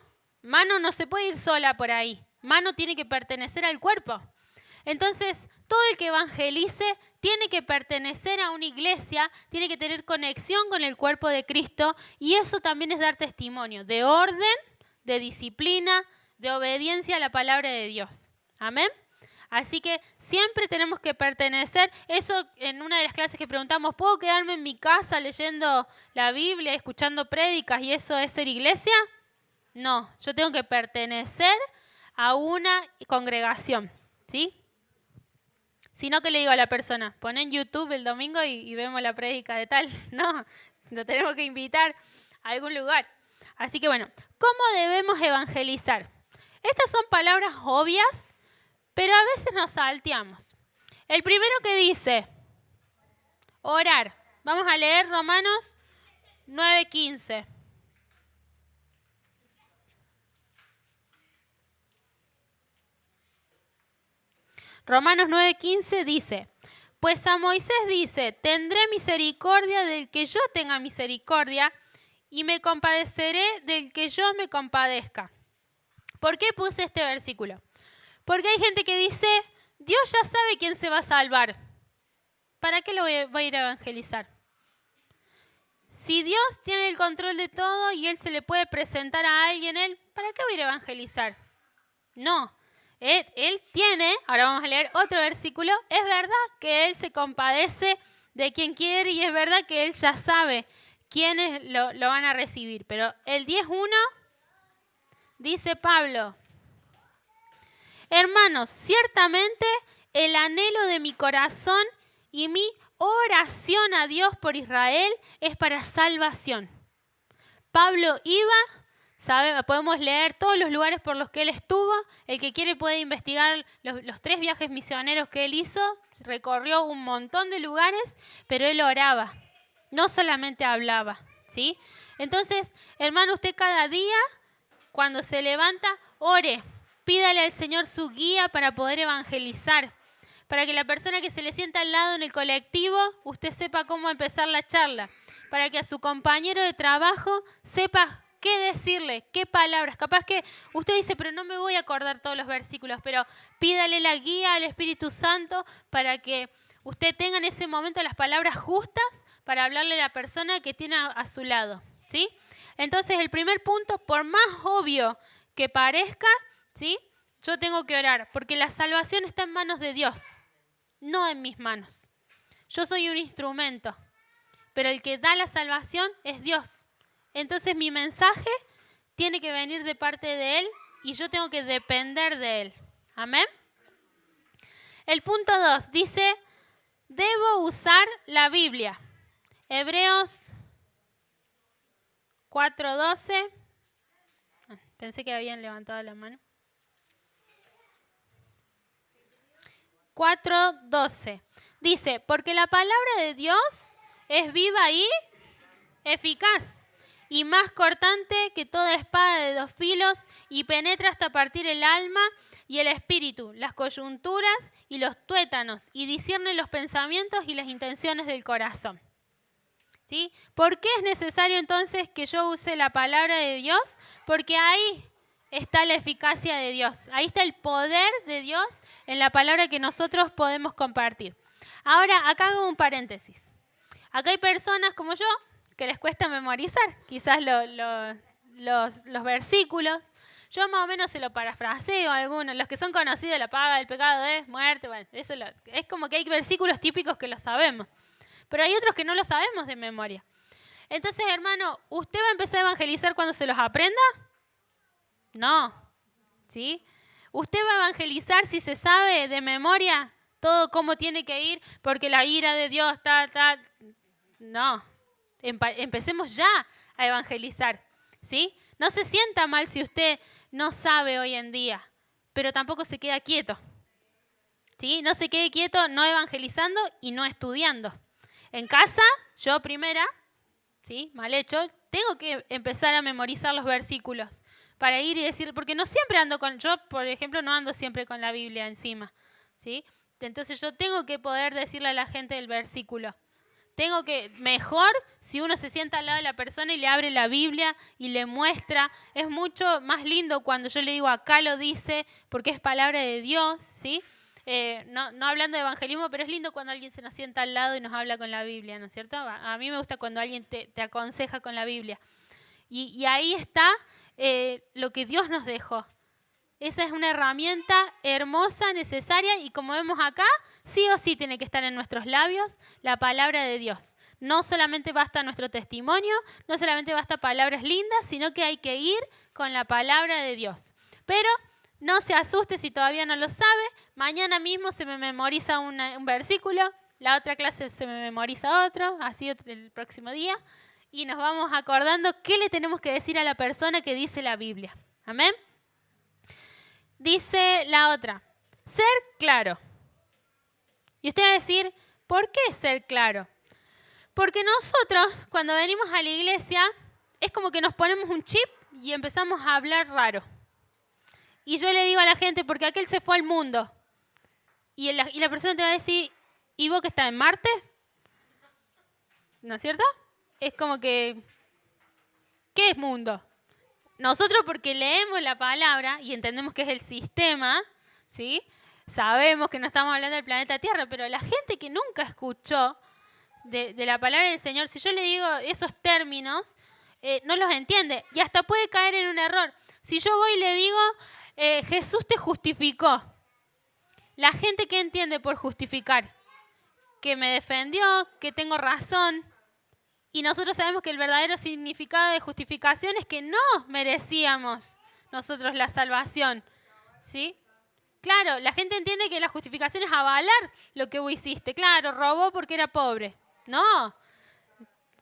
no se puede ir sola por ahí. Mano tiene que pertenecer al cuerpo. Entonces, todo el que evangelice tiene que pertenecer a una iglesia, tiene que tener conexión con el cuerpo de Cristo, y eso también es dar testimonio de orden, de disciplina, de obediencia a la palabra de Dios. Amén. Así que siempre tenemos que pertenecer. Eso en una de las clases que preguntamos, ¿puedo quedarme en mi casa leyendo la Biblia, escuchando prédicas y eso es ser iglesia? No, yo tengo que pertenecer a una congregación, ¿sí? Si no, ¿qué le digo a la persona? Pon en YouTube el domingo y vemos la prédica de tal. No, lo tenemos que invitar a algún lugar. Así que bueno, ¿cómo debemos evangelizar? Estas son palabras obvias, pero a veces nos salteamos. El primero que dice, orar. Vamos a leer Romanos 9:15. Romanos 9:15 dice, pues a Moisés dice, tendré misericordia del que yo tenga misericordia y me compadeceré del que yo me compadezca. ¿Por qué puse este versículo? Porque hay gente que dice, Dios ya sabe quién se va a salvar. ¿Para qué lo voy a ir a evangelizar? Si Dios tiene el control de todo y Él se le puede presentar a alguien, ¿para qué voy a ir a evangelizar? No. Él tiene, ahora vamos a leer otro versículo, es verdad que Él se compadece de quien quiere y es verdad que Él ya sabe quiénes lo van a recibir. Pero el 10:1 dice Pablo, hermanos, ciertamente el anhelo de mi corazón y mi oración a Dios por Israel es para salvación. Pablo iba, podemos leer todos los lugares por los que él estuvo. El que quiere puede investigar los 3 viajes misioneros que él hizo. Recorrió un montón de lugares, pero él oraba, no solamente hablaba, ¿sí? Entonces, hermano, usted cada día, cuando se levanta, ore. Pídale al Señor su guía para poder evangelizar. Para que la persona que se le sienta al lado en el colectivo, usted sepa cómo empezar la charla. Para que a su compañero de trabajo sepa qué decirle, qué palabras. Capaz que usted dice, pero no me voy a acordar todos los versículos, pero pídale la guía al Espíritu Santo para que usted tenga en ese momento las palabras justas para hablarle a la persona que tiene a su lado, ¿sí? Entonces, el primer punto, por más obvio que parezca, ¿sí? Yo tengo que orar, porque la salvación está en manos de Dios, no en mis manos. Yo soy un instrumento, pero el que da la salvación es Dios. Entonces mi mensaje tiene que venir de parte de Él y yo tengo que depender de Él. Amén. El punto 2 dice, debo usar la Biblia. Hebreos 4:12. Pensé que habían levantado la mano. 4:12. Dice, porque la palabra de Dios es viva y eficaz. y más cortante que toda espada de 2 filos, y penetra hasta partir el alma y el espíritu, las coyunturas y los tuétanos, y discierne los pensamientos y las intenciones del corazón. ¿Sí? ¿Por qué es necesario entonces que yo use la palabra de Dios? Porque ahí está la eficacia de Dios, ahí está el poder de Dios en la palabra que nosotros podemos compartir. Ahora, acá hago un paréntesis. Acá hay personas como yo que les cuesta memorizar quizás los versículos. Yo más o menos se lo parafraseo a algunos. Los que son conocidos, la paga del pecado es muerte. Bueno, eso es como que hay versículos típicos que lo sabemos. Pero hay otros que no lo sabemos de memoria. Entonces, hermano, ¿usted va a empezar a evangelizar cuando se los aprenda? No. ¿Sí? ¿Usted va a evangelizar si se sabe de memoria todo cómo tiene que ir? Porque la ira de Dios está... No. Empecemos ya a evangelizar. ¿Sí? No se sienta mal si usted no sabe hoy en día, pero tampoco se queda quieto. ¿Sí? No se quede quieto no evangelizando y no estudiando. En casa, yo primera, ¿sí? Mal hecho, tengo que empezar a memorizar los versículos para ir y decir, porque no siempre ando yo por ejemplo no ando siempre con la Biblia encima, ¿sí? Entonces yo tengo que poder decirle a la gente el versículo. Mejor si uno se sienta al lado de la persona y le abre la Biblia y le muestra, es mucho más lindo cuando yo le digo acá lo dice, porque es palabra de Dios, ¿sí? No hablando de evangelismo, pero es lindo cuando alguien se nos sienta al lado y nos habla con la Biblia, ¿no es cierto? A mí me gusta cuando alguien te aconseja con la Biblia. Y ahí está lo que Dios nos dejó. Esa es una herramienta hermosa, necesaria, y como vemos acá, sí o sí tiene que estar en nuestros labios la palabra de Dios. No solamente basta nuestro testimonio, no solamente basta palabras lindas, sino que hay que ir con la palabra de Dios. Pero no se asuste si todavía no lo sabe. Mañana mismo se me memoriza un versículo, la otra clase se me memoriza otro, así el próximo día. Y nos vamos acordando qué le tenemos que decir a la persona que dice la Biblia. Amén. Dice la otra, ser claro. Y usted va a decir, ¿por qué ser claro? Porque nosotros cuando venimos a la iglesia es como que nos ponemos un chip y empezamos a hablar raro. Y yo le digo a la gente, porque aquel se fue al mundo. Y la persona te va a decir, ¿y vos que estás en Marte? ¿No es cierto? Es como que, ¿qué es mundo? Nosotros porque leemos la palabra y entendemos que es el sistema, ¿sí? Sabemos que no estamos hablando del planeta Tierra, pero la gente que nunca escuchó de la palabra del Señor, si yo le digo esos términos, no los entiende y hasta puede caer en un error. Si yo voy y le digo, Jesús te justificó, la gente que entiende por justificar, que me defendió, que tengo razón. Y nosotros sabemos que el verdadero significado de justificación es que no merecíamos nosotros la salvación, ¿sí? Claro, la gente entiende que la justificación es avalar lo que vos hiciste. Claro, robó porque era pobre. No.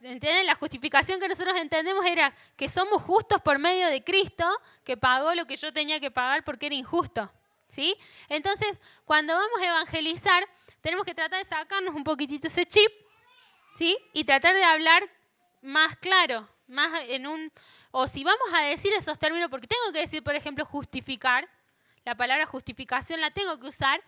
¿Entienden? La justificación que nosotros entendemos era que somos justos por medio de Cristo, que pagó lo que yo tenía que pagar porque era injusto, ¿sí? Entonces, cuando vamos a evangelizar, tenemos que tratar de sacarnos un poquitito ese chip, ¿sí? Y tratar de hablar más claro, más o si vamos a decir esos términos, porque tengo que decir, por ejemplo, justificar, la palabra justificación la tengo que usar,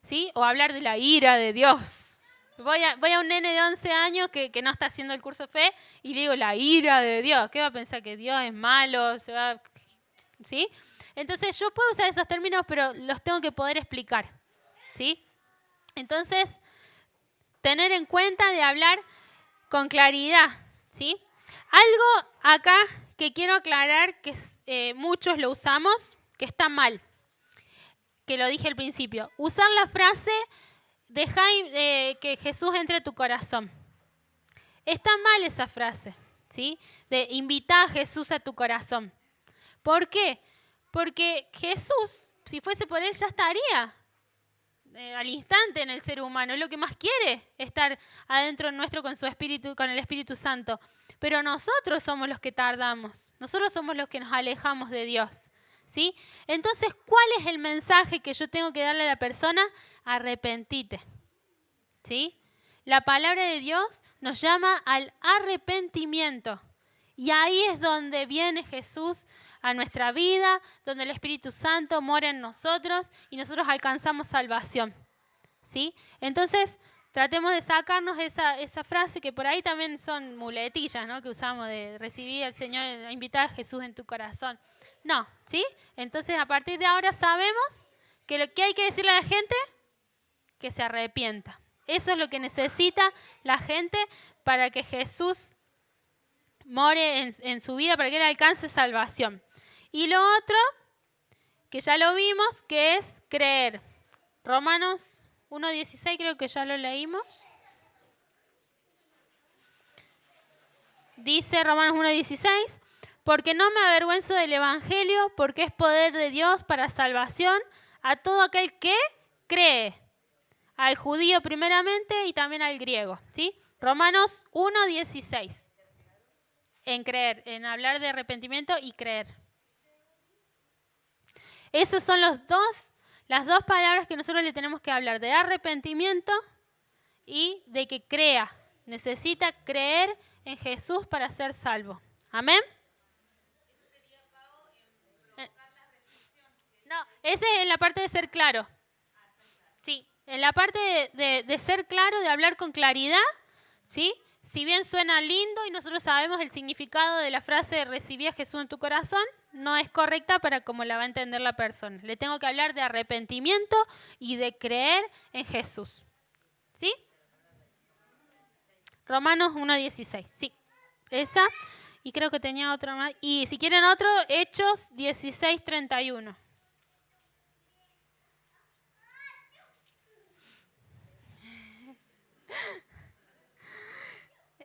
¿sí? O hablar de la ira de Dios. Voy a un nene de 11 años que no está haciendo el curso de fe y le digo la ira de Dios. ¿Qué va a pensar? ¿Que Dios es malo? ¿Sí? Entonces yo puedo usar esos términos, pero los tengo que poder explicar, ¿sí? Entonces, tener en cuenta de hablar con claridad, ¿sí? Algo acá que quiero aclarar, que muchos lo usamos, que está mal, que lo dije al principio. Usar la frase, deja que Jesús entre a tu corazón. Está mal esa frase, ¿sí? De invitar a Jesús a tu corazón. ¿Por qué? Porque Jesús, si fuese por él, ya estaría al instante en el ser humano. Es lo que más quiere, estar adentro nuestro con su espíritu, con el Espíritu Santo. Pero nosotros somos los que tardamos. Nosotros somos los que nos alejamos de Dios, ¿sí? Entonces, ¿cuál es el mensaje que yo tengo que darle a la persona? Arrepentite, ¿sí? La palabra de Dios nos llama al arrepentimiento. Y ahí es donde viene Jesús a nuestra vida, donde el Espíritu Santo mora en nosotros y nosotros alcanzamos salvación. ¿Sí? Entonces, tratemos de sacarnos esa frase que por ahí también son muletillas, ¿no? Que usamos de recibir al Señor, invitar a Jesús en tu corazón. No, ¿sí? Entonces, a partir de ahora sabemos que lo que hay que decirle a la gente, que se arrepienta. Eso es lo que necesita la gente para que Jesús more en su vida, para que él alcance salvación. Y lo otro, que ya lo vimos, que es creer. Romanos 1:16 creo que ya lo leímos. Dice Romanos 1:16, porque no me avergüenzo del Evangelio, porque es poder de Dios para salvación a todo aquel que cree, al judío primeramente y también al griego. ¿Sí? Romanos 1:16, en creer, en hablar de arrepentimiento y creer. Esas son las dos palabras que nosotros le tenemos que hablar, de arrepentimiento y de que crea. Necesita creer en Jesús para ser salvo. ¿Amén? No, ese es en la parte de ser claro. Sí, en la parte de ser claro, de hablar con claridad, ¿sí? Si bien suena lindo y nosotros sabemos el significado de la frase recibí a Jesús en tu corazón, no es correcta para cómo la va a entender la persona. Le tengo que hablar de arrepentimiento y de creer en Jesús. ¿Sí? Romanos 1:16, sí. Esa, y creo que tenía otra más. Y si quieren otro, Hechos 16:31.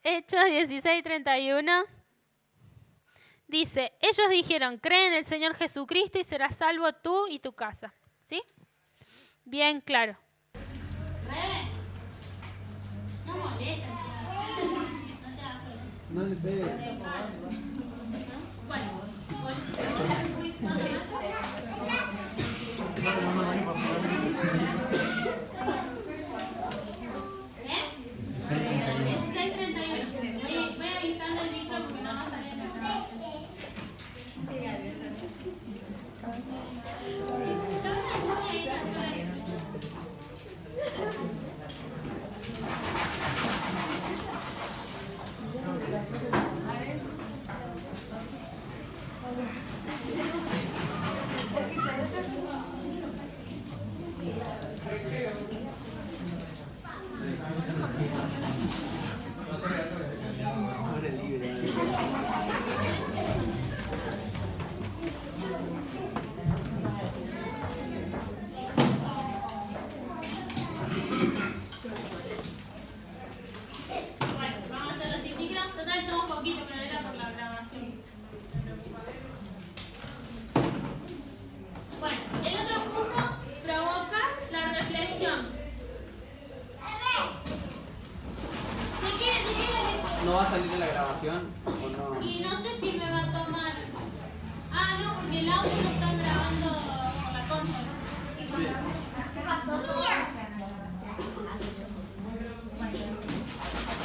Hechos 16:31 dice, ellos dijeron, cree en el Señor Jesucristo y serás salvo tú y tu casa. ¿Sí? Bien claro. No molesta. No le pegues. Bueno. ¿No va a salir en la grabación o no? Y no sé si me va a tomar. Ah, no, porque el audio lo están grabando por la consola. Sí.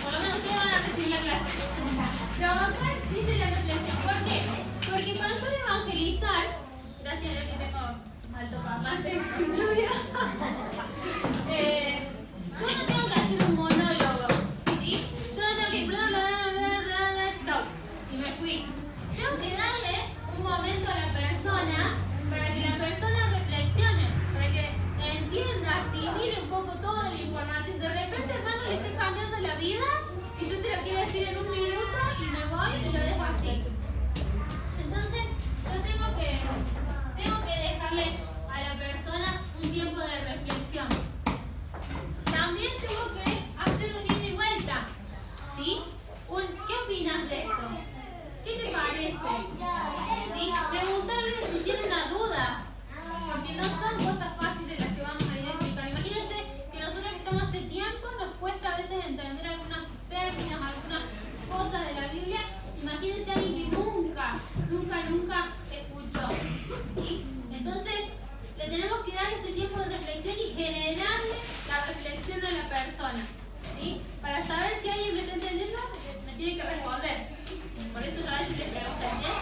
Por lo menos ustedes van a recibir la clase. Provocar, dice la reflexión. ¿Por qué? Porque cuando yo voy a evangelizar, gracias a Dios que tengo altoparlante incluido, yo no tengo que hacer un monólogo, ¿sí? Yo no tengo que bla, bla, bla, bla, bla, chau, y me fui. Tengo que darle un momento a la persona para que la persona reflexione, para que entienda, asimile un poco toda la información. De repente, hermano, le estoy cambiando la vida y yo se lo quiero decir en un minuto y me voy y lo dejo así. Entonces, yo tengo que dejarle a la persona un tiempo de reflexión. También tengo que hacer un ida y vuelta, ¿sí? ¿Qué opinas de esto? ¿Qué te parece? ¿Sí? Preguntarle si tiene una duda, porque no son cosas fáciles las que vamos a ir a explicar. Imagínense que nosotros que estamos hace tiempo nos cuesta a veces entender algunos términos, algunas cosas de la Biblia. Imagínense a alguien que nunca escuchó, ¿sí? Entonces, le tenemos que dar ese tiempo de reflexión y generarle la reflexión a la persona, ¿sí? Para saber si alguien me está entendiendo, me tiene que responder. Por eso yo a veces les pregunto bien.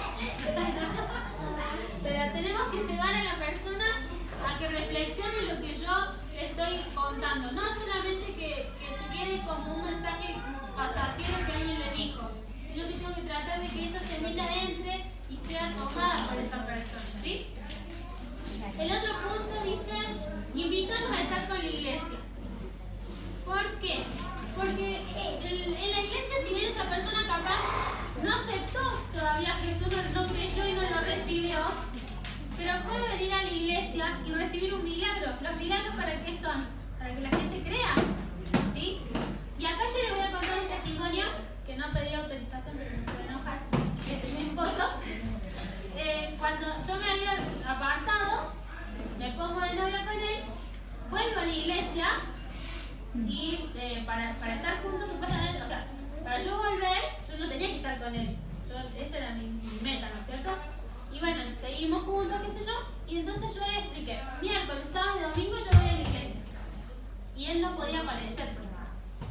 Pero tenemos que llevar a la persona a que reflexione lo que yo le estoy contando. No solamente que se quede como un mensaje pasajero que alguien le dijo, sino que tengo que tratar de que esa semilla entre y sea tomada por esa persona, ¿sí? El otro punto dice, invítanos a estar con la iglesia. ¿Por qué? Porque en la iglesia, si bien esa persona capaz no aceptó todavía a Jesús, no creyó y no lo recibió, pero puede venir a la iglesia y recibir un milagro. ¿Los milagros para qué son? Para que la gente crea, ¿sí? Y acá yo les voy a contar un testimonio que no pedí autorización, pero no se va a enojar, que es mi esposo. Cuando yo me había apartado, me pongo de novia con él, vuelvo a la iglesia y para estar juntos, supuestamente, o sea, para yo volver, yo no tenía que estar con él. Esa era mi meta, ¿no es cierto? Y bueno, seguimos juntos, qué sé yo, y entonces yo le expliqué, miércoles, sábado y domingo yo voy a la iglesia. Y él no podía aparecer,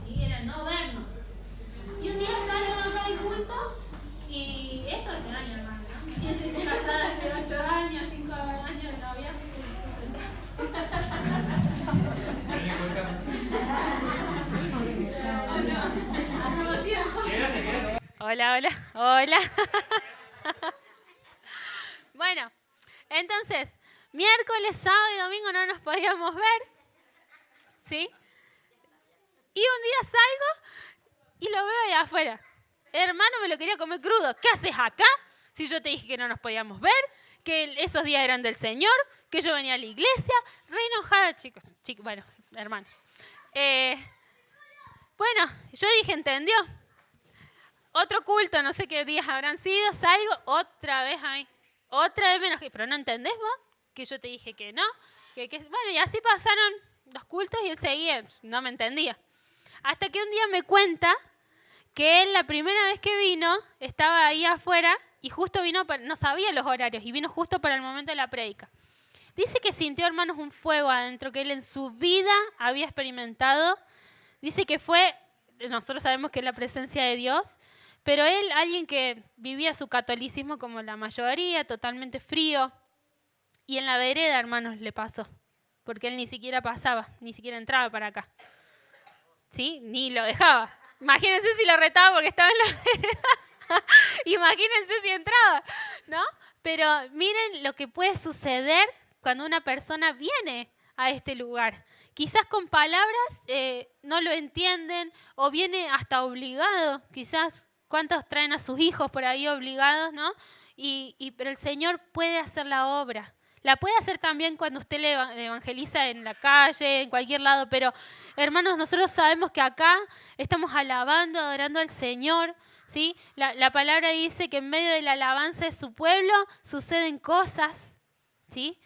¿sí? Era no vernos. Y un día salgo acá del culto, y esto hace años, hermano, ¿no? Fíjense, estoy casada hace 8 años, 5 años de novia. Hola, hola, hola. Bueno, entonces, miércoles, sábado y domingo no nos podíamos ver, ¿sí? Y un día salgo y lo veo ahí afuera. Hermano, me lo quería comer crudo. ¿Qué haces acá? Si yo te dije que no nos podíamos ver, que esos días eran del Señor, que yo venía a la iglesia. Re enojada, chicos. Bueno, hermanos. Bueno, yo dije, ¿entendió? Otro culto, no sé qué días habrán sido, salgo, otra vez ahí. Otra vez me enojé. ¿Pero no entendés vos? Que yo te dije que no. Bueno, y así pasaron los cultos y él seguía. No me entendía. Hasta que un día me cuenta que él, la primera vez que vino, estaba ahí afuera y justo vino, no sabía los horarios, y vino justo para el momento de la prédica. Dice que sintió, hermanos, un fuego adentro que él en su vida había experimentado. Dice que fue, nosotros sabemos que es la presencia de Dios, pero él, alguien que vivía su catolicismo como la mayoría, totalmente frío, y en la vereda, hermanos, le pasó, porque él ni siquiera pasaba, ni siquiera entraba para acá. ¿Sí? Ni lo dejaba. Imagínense si lo retaba porque estaba en la vereda. Imagínense si entraba, ¿no? Pero miren lo que puede suceder cuando una persona viene a este lugar. Quizás con palabras no lo entienden o viene hasta obligado. Quizás cuántos traen a sus hijos por ahí obligados, ¿no? Pero el Señor puede hacer la obra. La puede hacer también cuando usted le evangeliza en la calle, en cualquier lado, pero hermanos, nosotros sabemos que acá estamos alabando, adorando al Señor, ¿sí? La palabra dice que en medio de la alabanza de su pueblo suceden cosas, ¿sí?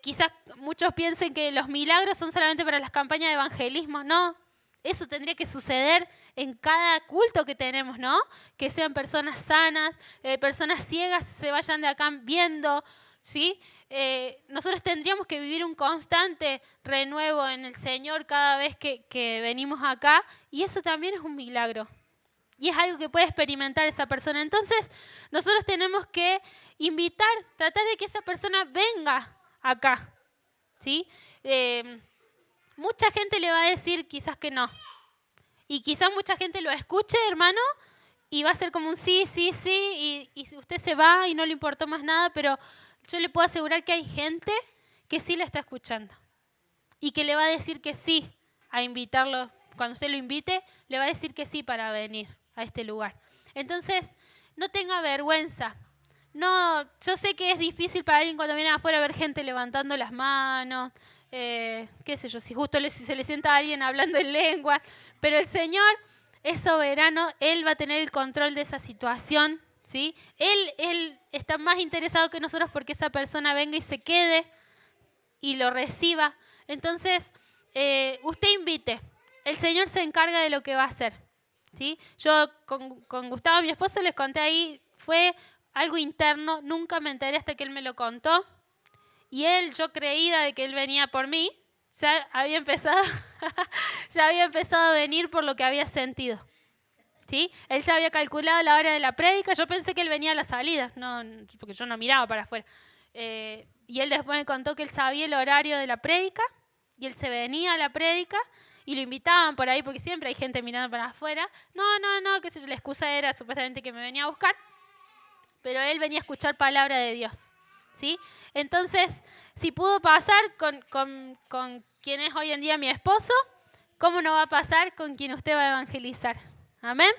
Quizás muchos piensen que los milagros son solamente para las campañas de evangelismo, no. Eso tendría que suceder en cada culto que tenemos, ¿no? Que sean personas sanas, personas ciegas se vayan de acá viendo, ¿sí? Nosotros tendríamos que vivir un constante renuevo en el Señor cada vez que venimos acá, y eso también es un milagro. Y es algo que puede experimentar esa persona. Entonces, nosotros tenemos que invitar, tratar de que esa persona venga acá, ¿sí? Mucha gente le va a decir quizás que no. Y quizás mucha gente lo escuche, hermano, y va a ser como un sí, sí, sí, y usted se va y no le importó más nada, pero yo le puedo asegurar que hay gente que sí la está escuchando y que le va a decir que sí a invitarlo. Cuando usted lo invite, le va a decir que sí para venir a este lugar. Entonces, no tenga vergüenza. No, yo sé que es difícil para alguien cuando viene afuera ver gente levantando las manos, qué sé yo, si justo si se le sienta a alguien hablando en lengua, pero el Señor es soberano, Él va a tener el control de esa situación, ¿sí? Él está más interesado que nosotros porque esa persona venga y se quede y lo reciba. Entonces, usted invite, el Señor se encarga de lo que va a hacer, ¿sí? Yo con Gustavo, mi esposo, les conté ahí, fue algo interno, nunca me enteré hasta que él me lo contó. Y yo creída de que él venía por mí, ya había empezado a venir por lo que había sentido. ¿Sí? Él ya había calculado la hora de la prédica. Yo pensé que él venía a la salida, no, porque yo no miraba para afuera. Y él después me contó que él sabía el horario de la prédica y él se venía a la prédica y lo invitaban por ahí porque siempre hay gente mirando para afuera. No, qué sé yo, la excusa era supuestamente que me venía a buscar, pero él venía a escuchar palabra de Dios. ¿Sí? Entonces, si pudo pasar con quien es hoy en día mi esposo, ¿cómo no va a pasar con quien usted va a evangelizar? Amén.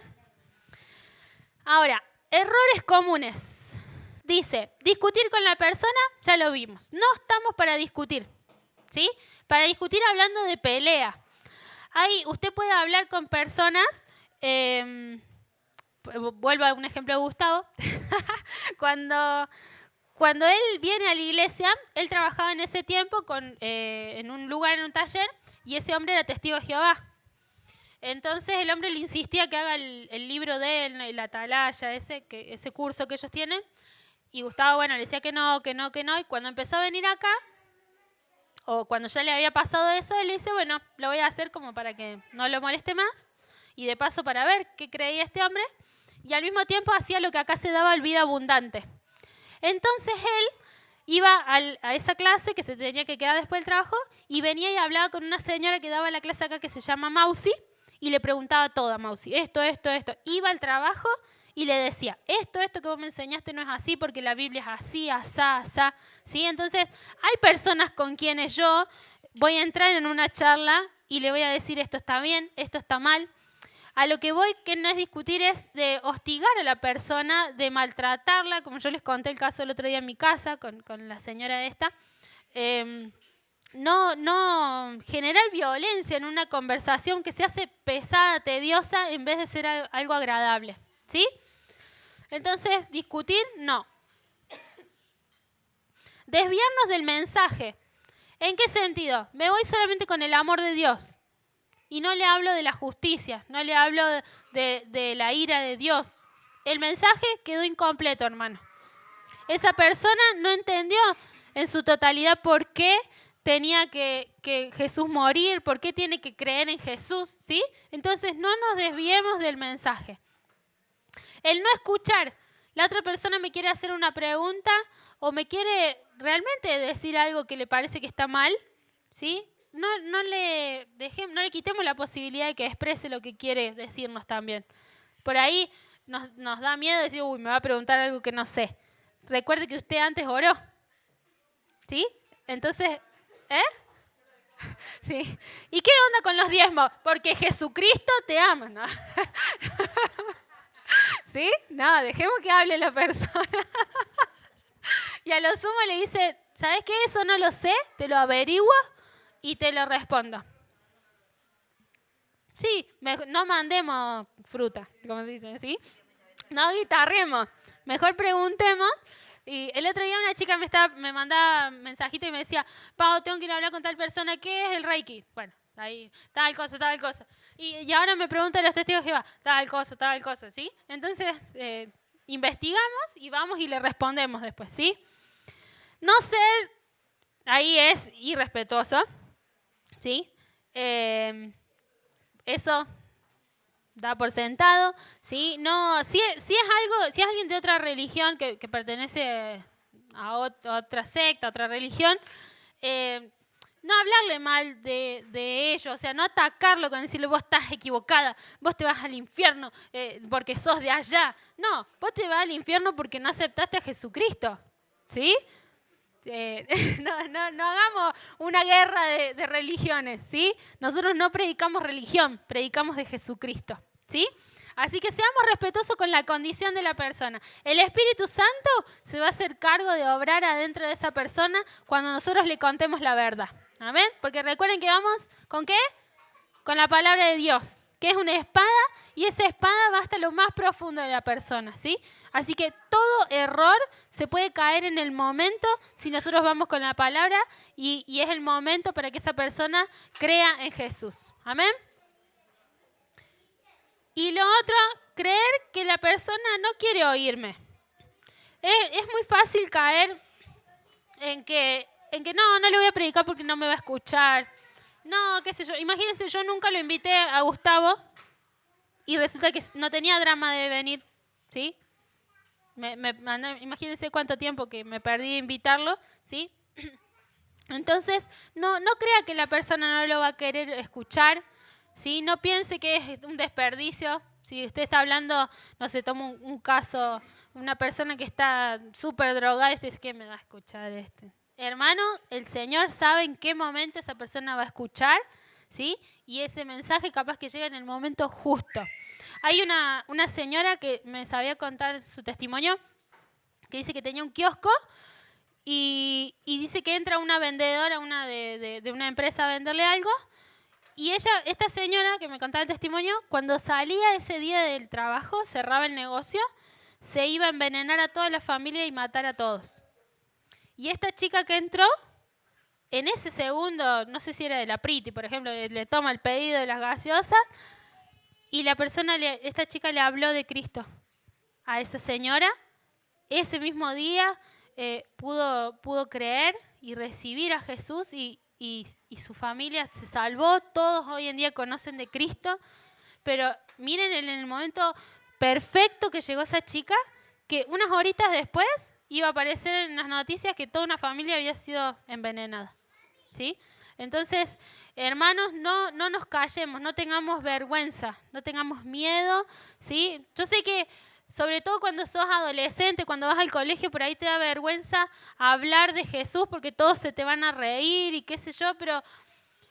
Ahora, errores comunes. Dice, discutir con la persona, ya lo vimos. No estamos para discutir, ¿sí? Para discutir hablando de pelea. Ahí usted puede hablar con personas, vuelvo a un ejemplo de Gustavo, cuando él viene a la iglesia, él trabajaba en ese tiempo en un lugar, en un taller, y ese hombre era testigo de Jehová. Entonces el hombre le insistía que haga el libro de él, el atalaya, ese curso que ellos tienen. Y Gustavo, le decía que no. Y cuando empezó a venir acá, o cuando ya le había pasado eso, él le dice, bueno, lo voy a hacer como para que no lo moleste más. Y de paso para ver qué creía este hombre. Y al mismo tiempo hacía lo que acá se daba el vida abundante. Entonces él iba a esa clase que se tenía que quedar después del trabajo y venía y hablaba con una señora que daba la clase acá que se llama Mausi. Y le preguntaba todo a Mausi, esto. Iba al trabajo y le decía, esto que vos me enseñaste no es así porque la Biblia es así, asá. ¿Sí? Entonces, hay personas con quienes yo voy a entrar en una charla y le voy a decir esto está bien, esto está mal. A lo que voy, que no es discutir, es de hostigar a la persona, de maltratarla, como yo les conté el caso el otro día en mi casa con la señora esta. No generar violencia en una conversación que se hace pesada, tediosa, en vez de ser algo agradable. ¿Sí? Entonces, discutir, no. Desviarnos del mensaje. ¿En qué sentido? Me voy solamente con el amor de Dios. Y no le hablo de la justicia, no le hablo de la ira de Dios. El mensaje quedó incompleto, hermano. Esa persona no entendió en su totalidad por qué tenía que Jesús morir, por qué tiene que creer en Jesús, ¿sí? Entonces no nos desviemos del mensaje. El no escuchar, la otra persona me quiere hacer una pregunta o me quiere realmente decir algo que le parece que está mal, ¿sí? No le quitemos la posibilidad de que exprese lo que quiere decirnos también. Por ahí nos da miedo decir, me va a preguntar algo que no sé. Recuerde que usted antes oró, ¿sí? Entonces, Sí. ¿Y qué onda con los diezmos? Porque Jesucristo te ama, ¿no? ¿Sí? No, dejemos que hable la persona. Y a lo sumo le dice, ¿sabes qué? Eso no lo sé, te lo averiguo y te lo respondo. Sí, no mandemos fruta, como se dice, ¿sí? No guitarremos, mejor preguntemos. Y el otro día una chica me mandaba mensajito y me decía, Pau, tengo que ir a hablar con tal persona, ¿qué es el Reiki? Bueno, ahí, tal cosa. Y ahora me preguntan los testigos de Jehová, tal cosa, ¿sí? Entonces, investigamos y vamos y le respondemos después, ¿sí? No ser, ahí es irrespetuoso, ¿sí? Eso da por sentado, ¿sí? No, si es alguien de otra religión que pertenece a otra secta, a otra religión, no hablarle mal de ellos, o sea, no atacarlo con decirle vos estás equivocada, vos te vas al infierno porque sos de allá. No, vos te vas al infierno porque no aceptaste a Jesucristo, ¿sí? No hagamos una guerra de religiones, ¿sí? Nosotros no predicamos religión, predicamos de Jesucristo, ¿sí? Así que seamos respetuosos con la condición de la persona. El Espíritu Santo se va a hacer cargo de obrar adentro de esa persona cuando nosotros le contemos la verdad. ¿Amén? Porque recuerden que vamos, ¿con qué? Con la palabra de Dios, que es una espada, y esa espada va hasta lo más profundo de la persona, ¿sí? Así que todo error se puede caer en el momento si nosotros vamos con la palabra y es el momento para que esa persona crea en Jesús. ¿Amén? Y lo otro, creer que la persona no quiere oírme. Es muy fácil caer en que no le voy a predicar porque no me va a escuchar. No, qué sé yo. Imagínense, yo nunca lo invité a Gustavo y resulta que no tenía drama de venir, ¿sí? Imagínense cuánto tiempo que me perdí de invitarlo, ¿sí? Entonces, no crea que la persona no lo va a querer escuchar, ¿sí? No piense que es un desperdicio. Si usted está hablando, no sé, toma un caso, una persona que está súper drogada y usted dice, ¿qué me va a escuchar este? Hermano, el Señor sabe en qué momento esa persona va a escuchar, ¿sí? Y ese mensaje capaz que llega en el momento justo. Hay una señora que me sabía contar su testimonio, que dice que tenía un kiosco y dice que entra una vendedora, de una empresa a venderle algo, y esta señora que me contaba el testimonio, cuando salía ese día del trabajo, cerraba el negocio, se iba a envenenar a toda la familia y matar a todos. Y esta chica que entró, en ese segundo, no sé si era de la Priti, por ejemplo, le toma el pedido de las gaseosas, y esta chica le habló de Cristo a esa señora. Ese mismo día pudo creer y recibir a Jesús y su familia se salvó. Todos hoy en día conocen de Cristo, pero miren en el momento perfecto que llegó esa chica, que unas horitas después iba a aparecer en las noticias que toda una familia había sido envenenada, ¿sí? Entonces, hermanos, no nos callemos, no tengamos vergüenza, no tengamos miedo, ¿sí? Yo sé que sobre todo cuando sos adolescente, cuando vas al colegio, por ahí te da vergüenza hablar de Jesús porque todos se te van a reír y qué sé yo, pero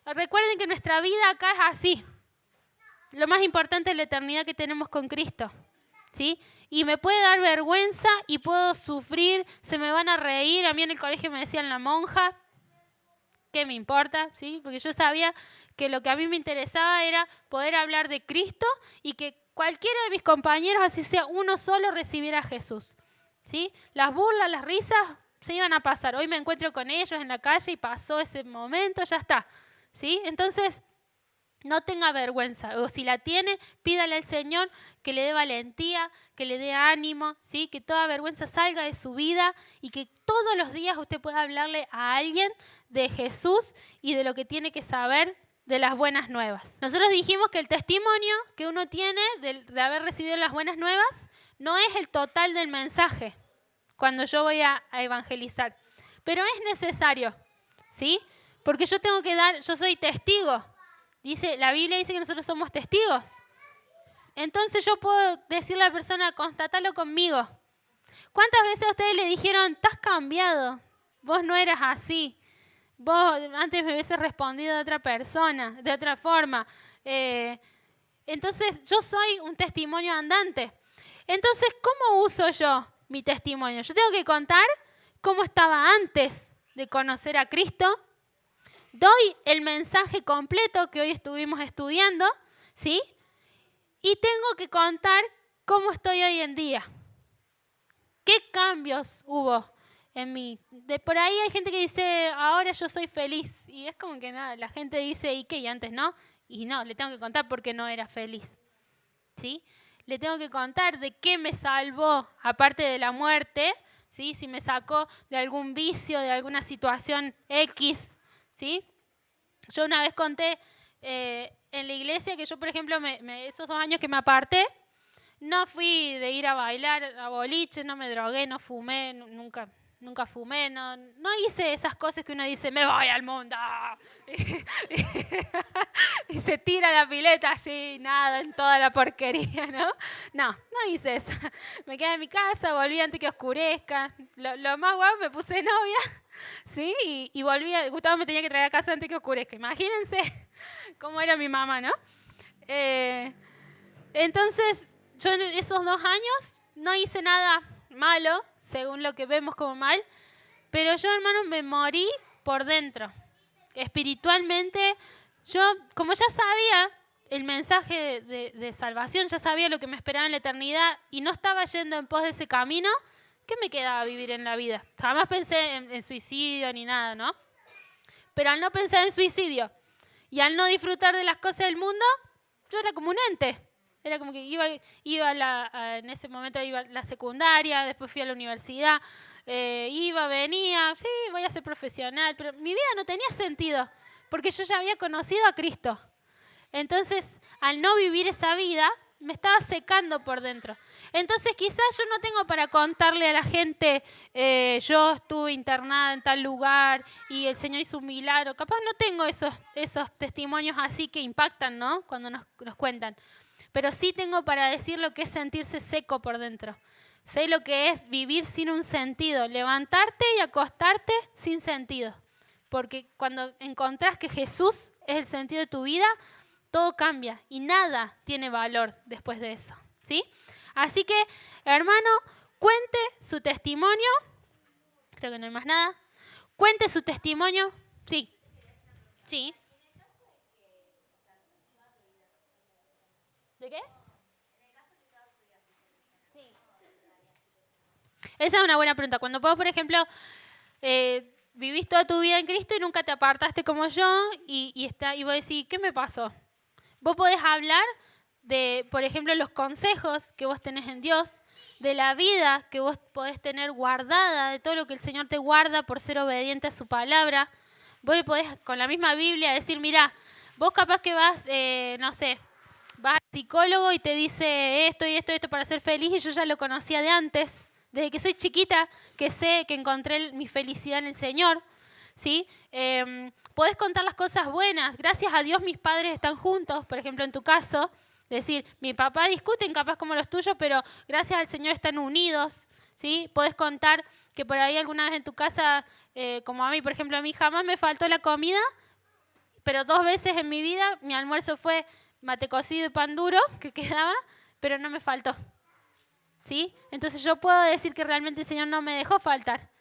recuerden que nuestra vida acá es así. Lo más importante es la eternidad que tenemos con Cristo, ¿sí? Y me puede dar vergüenza y puedo sufrir, se me van a reír. A mí en el colegio me decían la monja. ¿Qué me importa? ¿Sí? Porque yo sabía que lo que a mí me interesaba era poder hablar de Cristo y que cualquiera de mis compañeros, así sea uno solo, recibiera a Jesús, ¿sí? Las burlas, las risas se iban a pasar. Hoy me encuentro con ellos en la calle y pasó ese momento, ya está, ¿sí? Entonces, no tenga vergüenza, o si la tiene, pídale al Señor que le dé valentía, que le dé ánimo, ¿sí? Que toda vergüenza salga de su vida y que todos los días usted pueda hablarle a alguien de Jesús y de lo que tiene que saber de las buenas nuevas. Nosotros dijimos que el testimonio que uno tiene de haber recibido las buenas nuevas no es el total del mensaje cuando yo voy a evangelizar, pero es necesario, ¿sí? Porque yo soy testigo. La Biblia dice que nosotros somos testigos. Entonces yo puedo decirle a la persona, constatalo conmigo. ¿Cuántas veces a ustedes le dijeron, estás cambiado, vos no eras así? Vos antes me hubieses respondido de otra persona, de otra forma. Entonces, yo soy un testimonio andante. Entonces, ¿cómo uso yo mi testimonio? Yo tengo que contar cómo estaba antes de conocer a Cristo. Doy el mensaje completo que hoy estuvimos estudiando, ¿sí? Y tengo que contar cómo estoy hoy en día. ¿Qué cambios hubo en mí? Por ahí hay gente que dice, ahora yo soy feliz. Y es como que nada, la gente dice, ¿y qué? ¿Y antes no? Y no, le tengo que contar por qué no era feliz, ¿sí? Le tengo que contar de qué me salvó, aparte de la muerte, ¿sí? Si me sacó de algún vicio, de alguna situación X, ¿sí? Yo una vez conté en la iglesia que yo, por ejemplo, esos 2 años que me aparté, no fui de ir a bailar a boliches, no me drogué, no fumé, nunca fumé, no hice esas cosas que uno dice, me voy al mundo. Y se tira la pileta así, nada, en toda la porquería, ¿no? No hice eso. Me quedé en mi casa, volví antes que oscurezca. Lo más guapo, me puse novia, ¿sí? Y volví, Gustavo me tenía que traer a casa antes que oscurezca. Imagínense cómo era mi mamá, ¿no? Entonces, yo en esos 2 años no hice nada malo, según lo que vemos como mal, pero yo, hermano, me morí por dentro. Espiritualmente, yo, como ya sabía el mensaje de salvación, ya sabía lo que me esperaba en la eternidad y no estaba yendo en pos de ese camino, ¿qué me quedaba vivir en la vida? Jamás pensé en suicidio ni nada, ¿no? Pero al no pensar en suicidio y al no disfrutar de las cosas del mundo, yo era como un ente. Era como que iba en ese momento iba a la secundaria, después fui a la universidad, venía, sí, voy a ser profesional, pero mi vida no tenía sentido, porque yo ya había conocido a Cristo. Entonces, al no vivir esa vida, me estaba secando por dentro. Entonces quizás yo no tengo para contarle a la gente, yo estuve internada en tal lugar y el Señor hizo un milagro. Capaz no tengo esos testimonios así que impactan, ¿no? Cuando nos cuentan. Pero sí tengo para decir lo que es sentirse seco por dentro. Sé lo que es vivir sin un sentido, levantarte y acostarte sin sentido. Porque cuando encontrás que Jesús es el sentido de tu vida, todo cambia y nada tiene valor después de eso, ¿sí? Así que, hermano, cuente su testimonio. Creo que no hay más nada. Cuente su testimonio. Sí. Sí. ¿De qué? Sí. Esa es una buena pregunta. Cuando vos, por ejemplo, vivís toda tu vida en Cristo y nunca te apartaste como yo y vos decís, ¿qué me pasó? Vos podés hablar de, por ejemplo, los consejos que vos tenés en Dios, de la vida que vos podés tener guardada, de todo lo que el Señor te guarda por ser obediente a su palabra. Vos le podés con la misma Biblia decir, mirá, vos capaz que vas, no sé, vas al psicólogo y te dice esto y esto y esto para ser feliz y yo ya lo conocía de antes, desde que soy chiquita, que sé que encontré mi felicidad en el Señor. ¿Sí? Podés contar las cosas buenas. Gracias a Dios mis padres están juntos, por ejemplo, en tu caso. Es decir, mi papá discuten capaz como los tuyos, pero gracias al Señor están unidos. ¿Sí? Podés contar que por ahí alguna vez en tu casa, como a mí, por ejemplo, a mí jamás me faltó la comida, pero 2 veces en mi vida mi almuerzo fue mate cocido y pan duro, que quedaba, pero no me faltó. ¿Sí? Entonces yo puedo decir que realmente el Señor no me dejó faltar.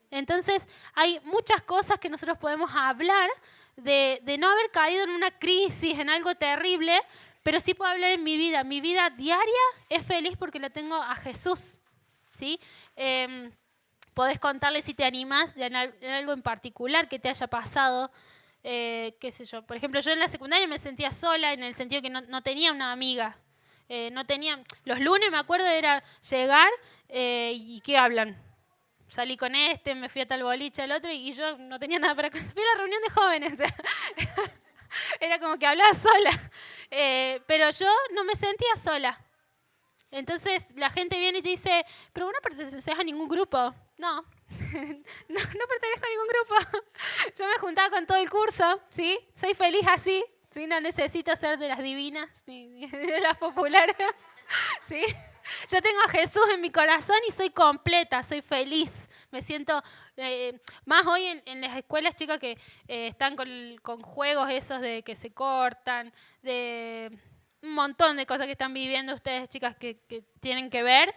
Entonces, hay muchas cosas que nosotros podemos hablar de no haber caído en una crisis, en algo terrible, pero sí puedo hablar en mi vida. Mi vida diaria es feliz porque la tengo a Jesús, ¿sí? Podés contarle si te animás en algo en particular que te haya pasado, qué sé yo. Por ejemplo, yo en la secundaria me sentía sola en el sentido que no tenía una amiga. No tenía. Los lunes, me acuerdo, era llegar y ¿qué hablan? Salí con me fui a tal boliche, al otro, y yo no tenía nada para... Fui a la reunión de jóvenes, o sea, era como que hablaba sola. Pero yo no me sentía sola. Entonces la gente viene y te dice, pero vos no perteneces a ningún grupo. No, no pertenezco a ningún grupo. Yo me juntaba con todo el curso, ¿sí? Soy feliz así, ¿sí? No necesito ser de las divinas ni de las populares, ¿sí? Yo tengo a Jesús en mi corazón y soy completa, soy feliz. Me siento, más hoy en las escuelas, chicas, que están con juegos esos de que se cortan, de un montón de cosas que están viviendo ustedes, chicas, que tienen que ver.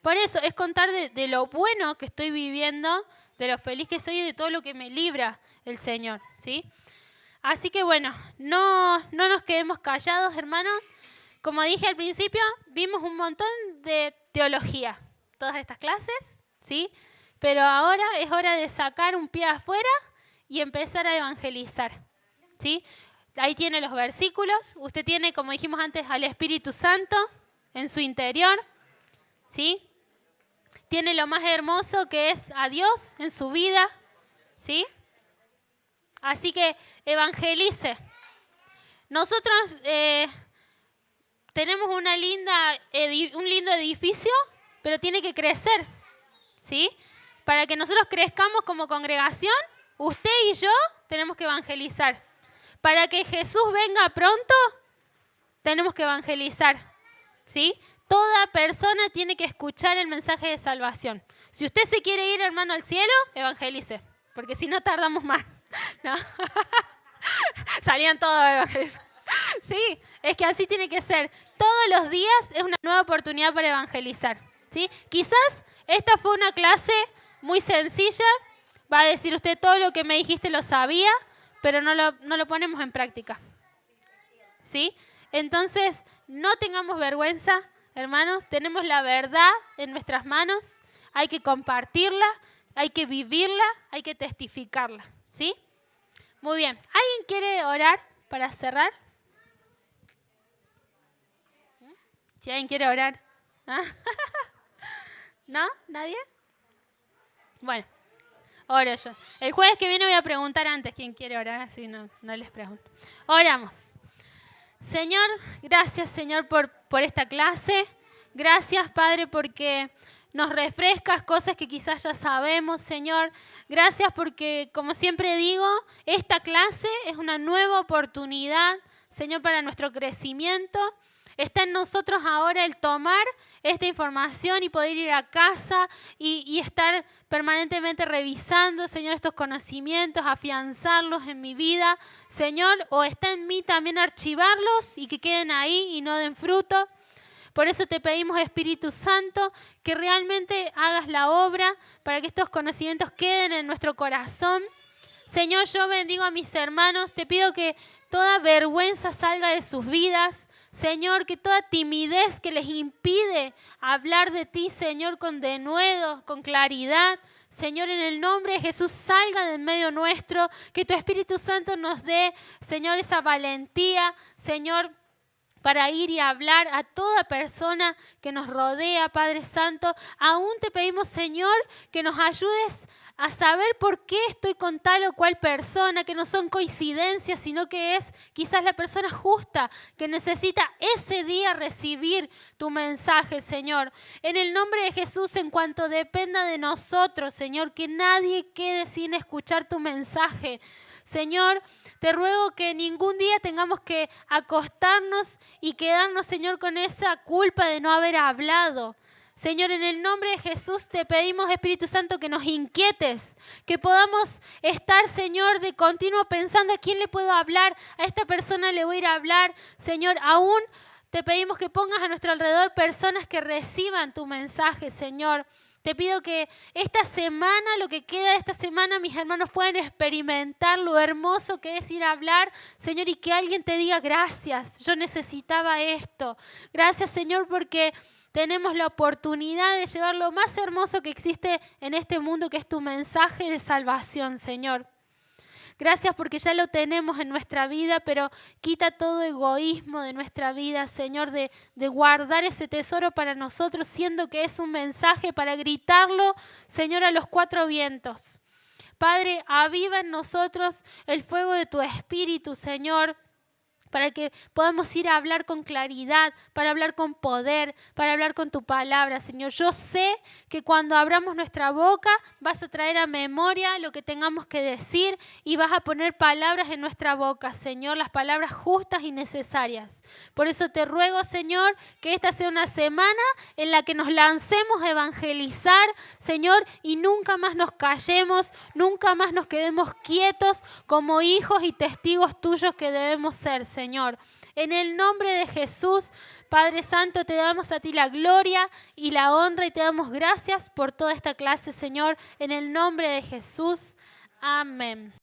Por eso, es contar de lo bueno que estoy viviendo, de lo feliz que soy y de todo lo que me libra el Señor, ¿sí? Así que bueno, no nos quedemos callados, hermanos. Como dije al principio, vimos un montón de teología, todas estas clases, ¿sí? Pero ahora es hora de sacar un pie afuera y empezar a evangelizar, ¿sí? Ahí tiene los versículos. Usted tiene, como dijimos antes, al Espíritu Santo en su interior, ¿sí? Tiene lo más hermoso que es a Dios en su vida, ¿sí? Así que evangelice. Nosotros tenemos un lindo edificio, pero tiene que crecer, ¿sí? Para que nosotros crezcamos como congregación, usted y yo tenemos que evangelizar. Para que Jesús venga pronto, tenemos que evangelizar, ¿sí? Toda persona tiene que escuchar el mensaje de salvación. Si usted se quiere ir, hermano, al cielo, evangelice, porque si no tardamos más. No. Salían todos evangelizar. Sí, es que así tiene que ser. Todos los días es una nueva oportunidad para evangelizar, ¿sí? Quizás esta fue una clase muy sencilla. Va a decir usted, todo lo que me dijiste lo sabía, pero no lo ponemos en práctica, ¿sí? Entonces, no tengamos vergüenza, hermanos. Tenemos la verdad en nuestras manos. Hay que compartirla, hay que vivirla, hay que testificarla, ¿sí? Muy bien. ¿Alguien quiere orar para cerrar? Si alguien quiere orar. ¿Ah? ¿No? ¿Nadie? Bueno, Oro yo. El jueves que viene voy a preguntar antes quién quiere orar, así no les pregunto. Oramos. Señor, gracias Señor por esta clase. Gracias Padre porque nos refrescas cosas que quizás ya sabemos, Señor. Gracias porque, como siempre digo, esta clase es una nueva oportunidad, Señor, para nuestro crecimiento. Está en nosotros ahora el tomar esta información y poder ir a casa y estar permanentemente revisando, Señor, estos conocimientos, afianzarlos en mi vida, Señor, o está en mí también archivarlos y que queden ahí y no den fruto. Por eso te pedimos, Espíritu Santo, que realmente hagas la obra para que estos conocimientos queden en nuestro corazón. Señor, yo bendigo a mis hermanos, te pido que toda vergüenza salga de sus vidas. Señor, que toda timidez que les impide hablar de ti, Señor, con denuedo, con claridad, Señor, en el nombre de Jesús, salga del medio nuestro, que tu Espíritu Santo nos dé, Señor, esa valentía, Señor, para ir y hablar a toda persona que nos rodea, Padre Santo. Aún te pedimos, Señor, que nos ayudes a saber por qué estoy con tal o cual persona, que no son coincidencias, sino que es quizás la persona justa que necesita ese día recibir tu mensaje, Señor. En el nombre de Jesús, en cuanto dependa de nosotros, Señor, que nadie quede sin escuchar tu mensaje. Señor, te ruego que ningún día tengamos que acostarnos y quedarnos, Señor, con esa culpa de no haber hablado. Señor, en el nombre de Jesús te pedimos, Espíritu Santo, que nos inquietes, que podamos estar, Señor, de continuo pensando a quién le puedo hablar, a esta persona le voy a ir a hablar. Señor, aún te pedimos que pongas a nuestro alrededor personas que reciban tu mensaje, Señor. Te pido que esta semana, lo que queda de esta semana, mis hermanos puedan experimentar lo hermoso que es ir a hablar, Señor, y que alguien te diga gracias, yo necesitaba esto. Gracias, Señor, porque tenemos la oportunidad de llevar lo más hermoso que existe en este mundo, que es tu mensaje de salvación, Señor. Gracias porque ya lo tenemos en nuestra vida, pero quita todo egoísmo de nuestra vida, Señor, de guardar ese tesoro para nosotros, siendo que es un mensaje para gritarlo, Señor, a los cuatro vientos. Padre, aviva en nosotros el fuego de tu Espíritu, Señor, para que podamos ir a hablar con claridad, para hablar con poder, para hablar con tu palabra, Señor. Yo sé que cuando abramos nuestra boca vas a traer a memoria lo que tengamos que decir y vas a poner palabras en nuestra boca, Señor, las palabras justas y necesarias. Por eso te ruego, Señor, que esta sea una semana en la que nos lancemos a evangelizar, Señor, y nunca más nos callemos, nunca más nos quedemos quietos como hijos y testigos tuyos que debemos ser, Señor. En el nombre de Jesús, Padre Santo, te damos a ti la gloria y la honra y te damos gracias por toda esta clase, Señor. En el nombre de Jesús. Amén.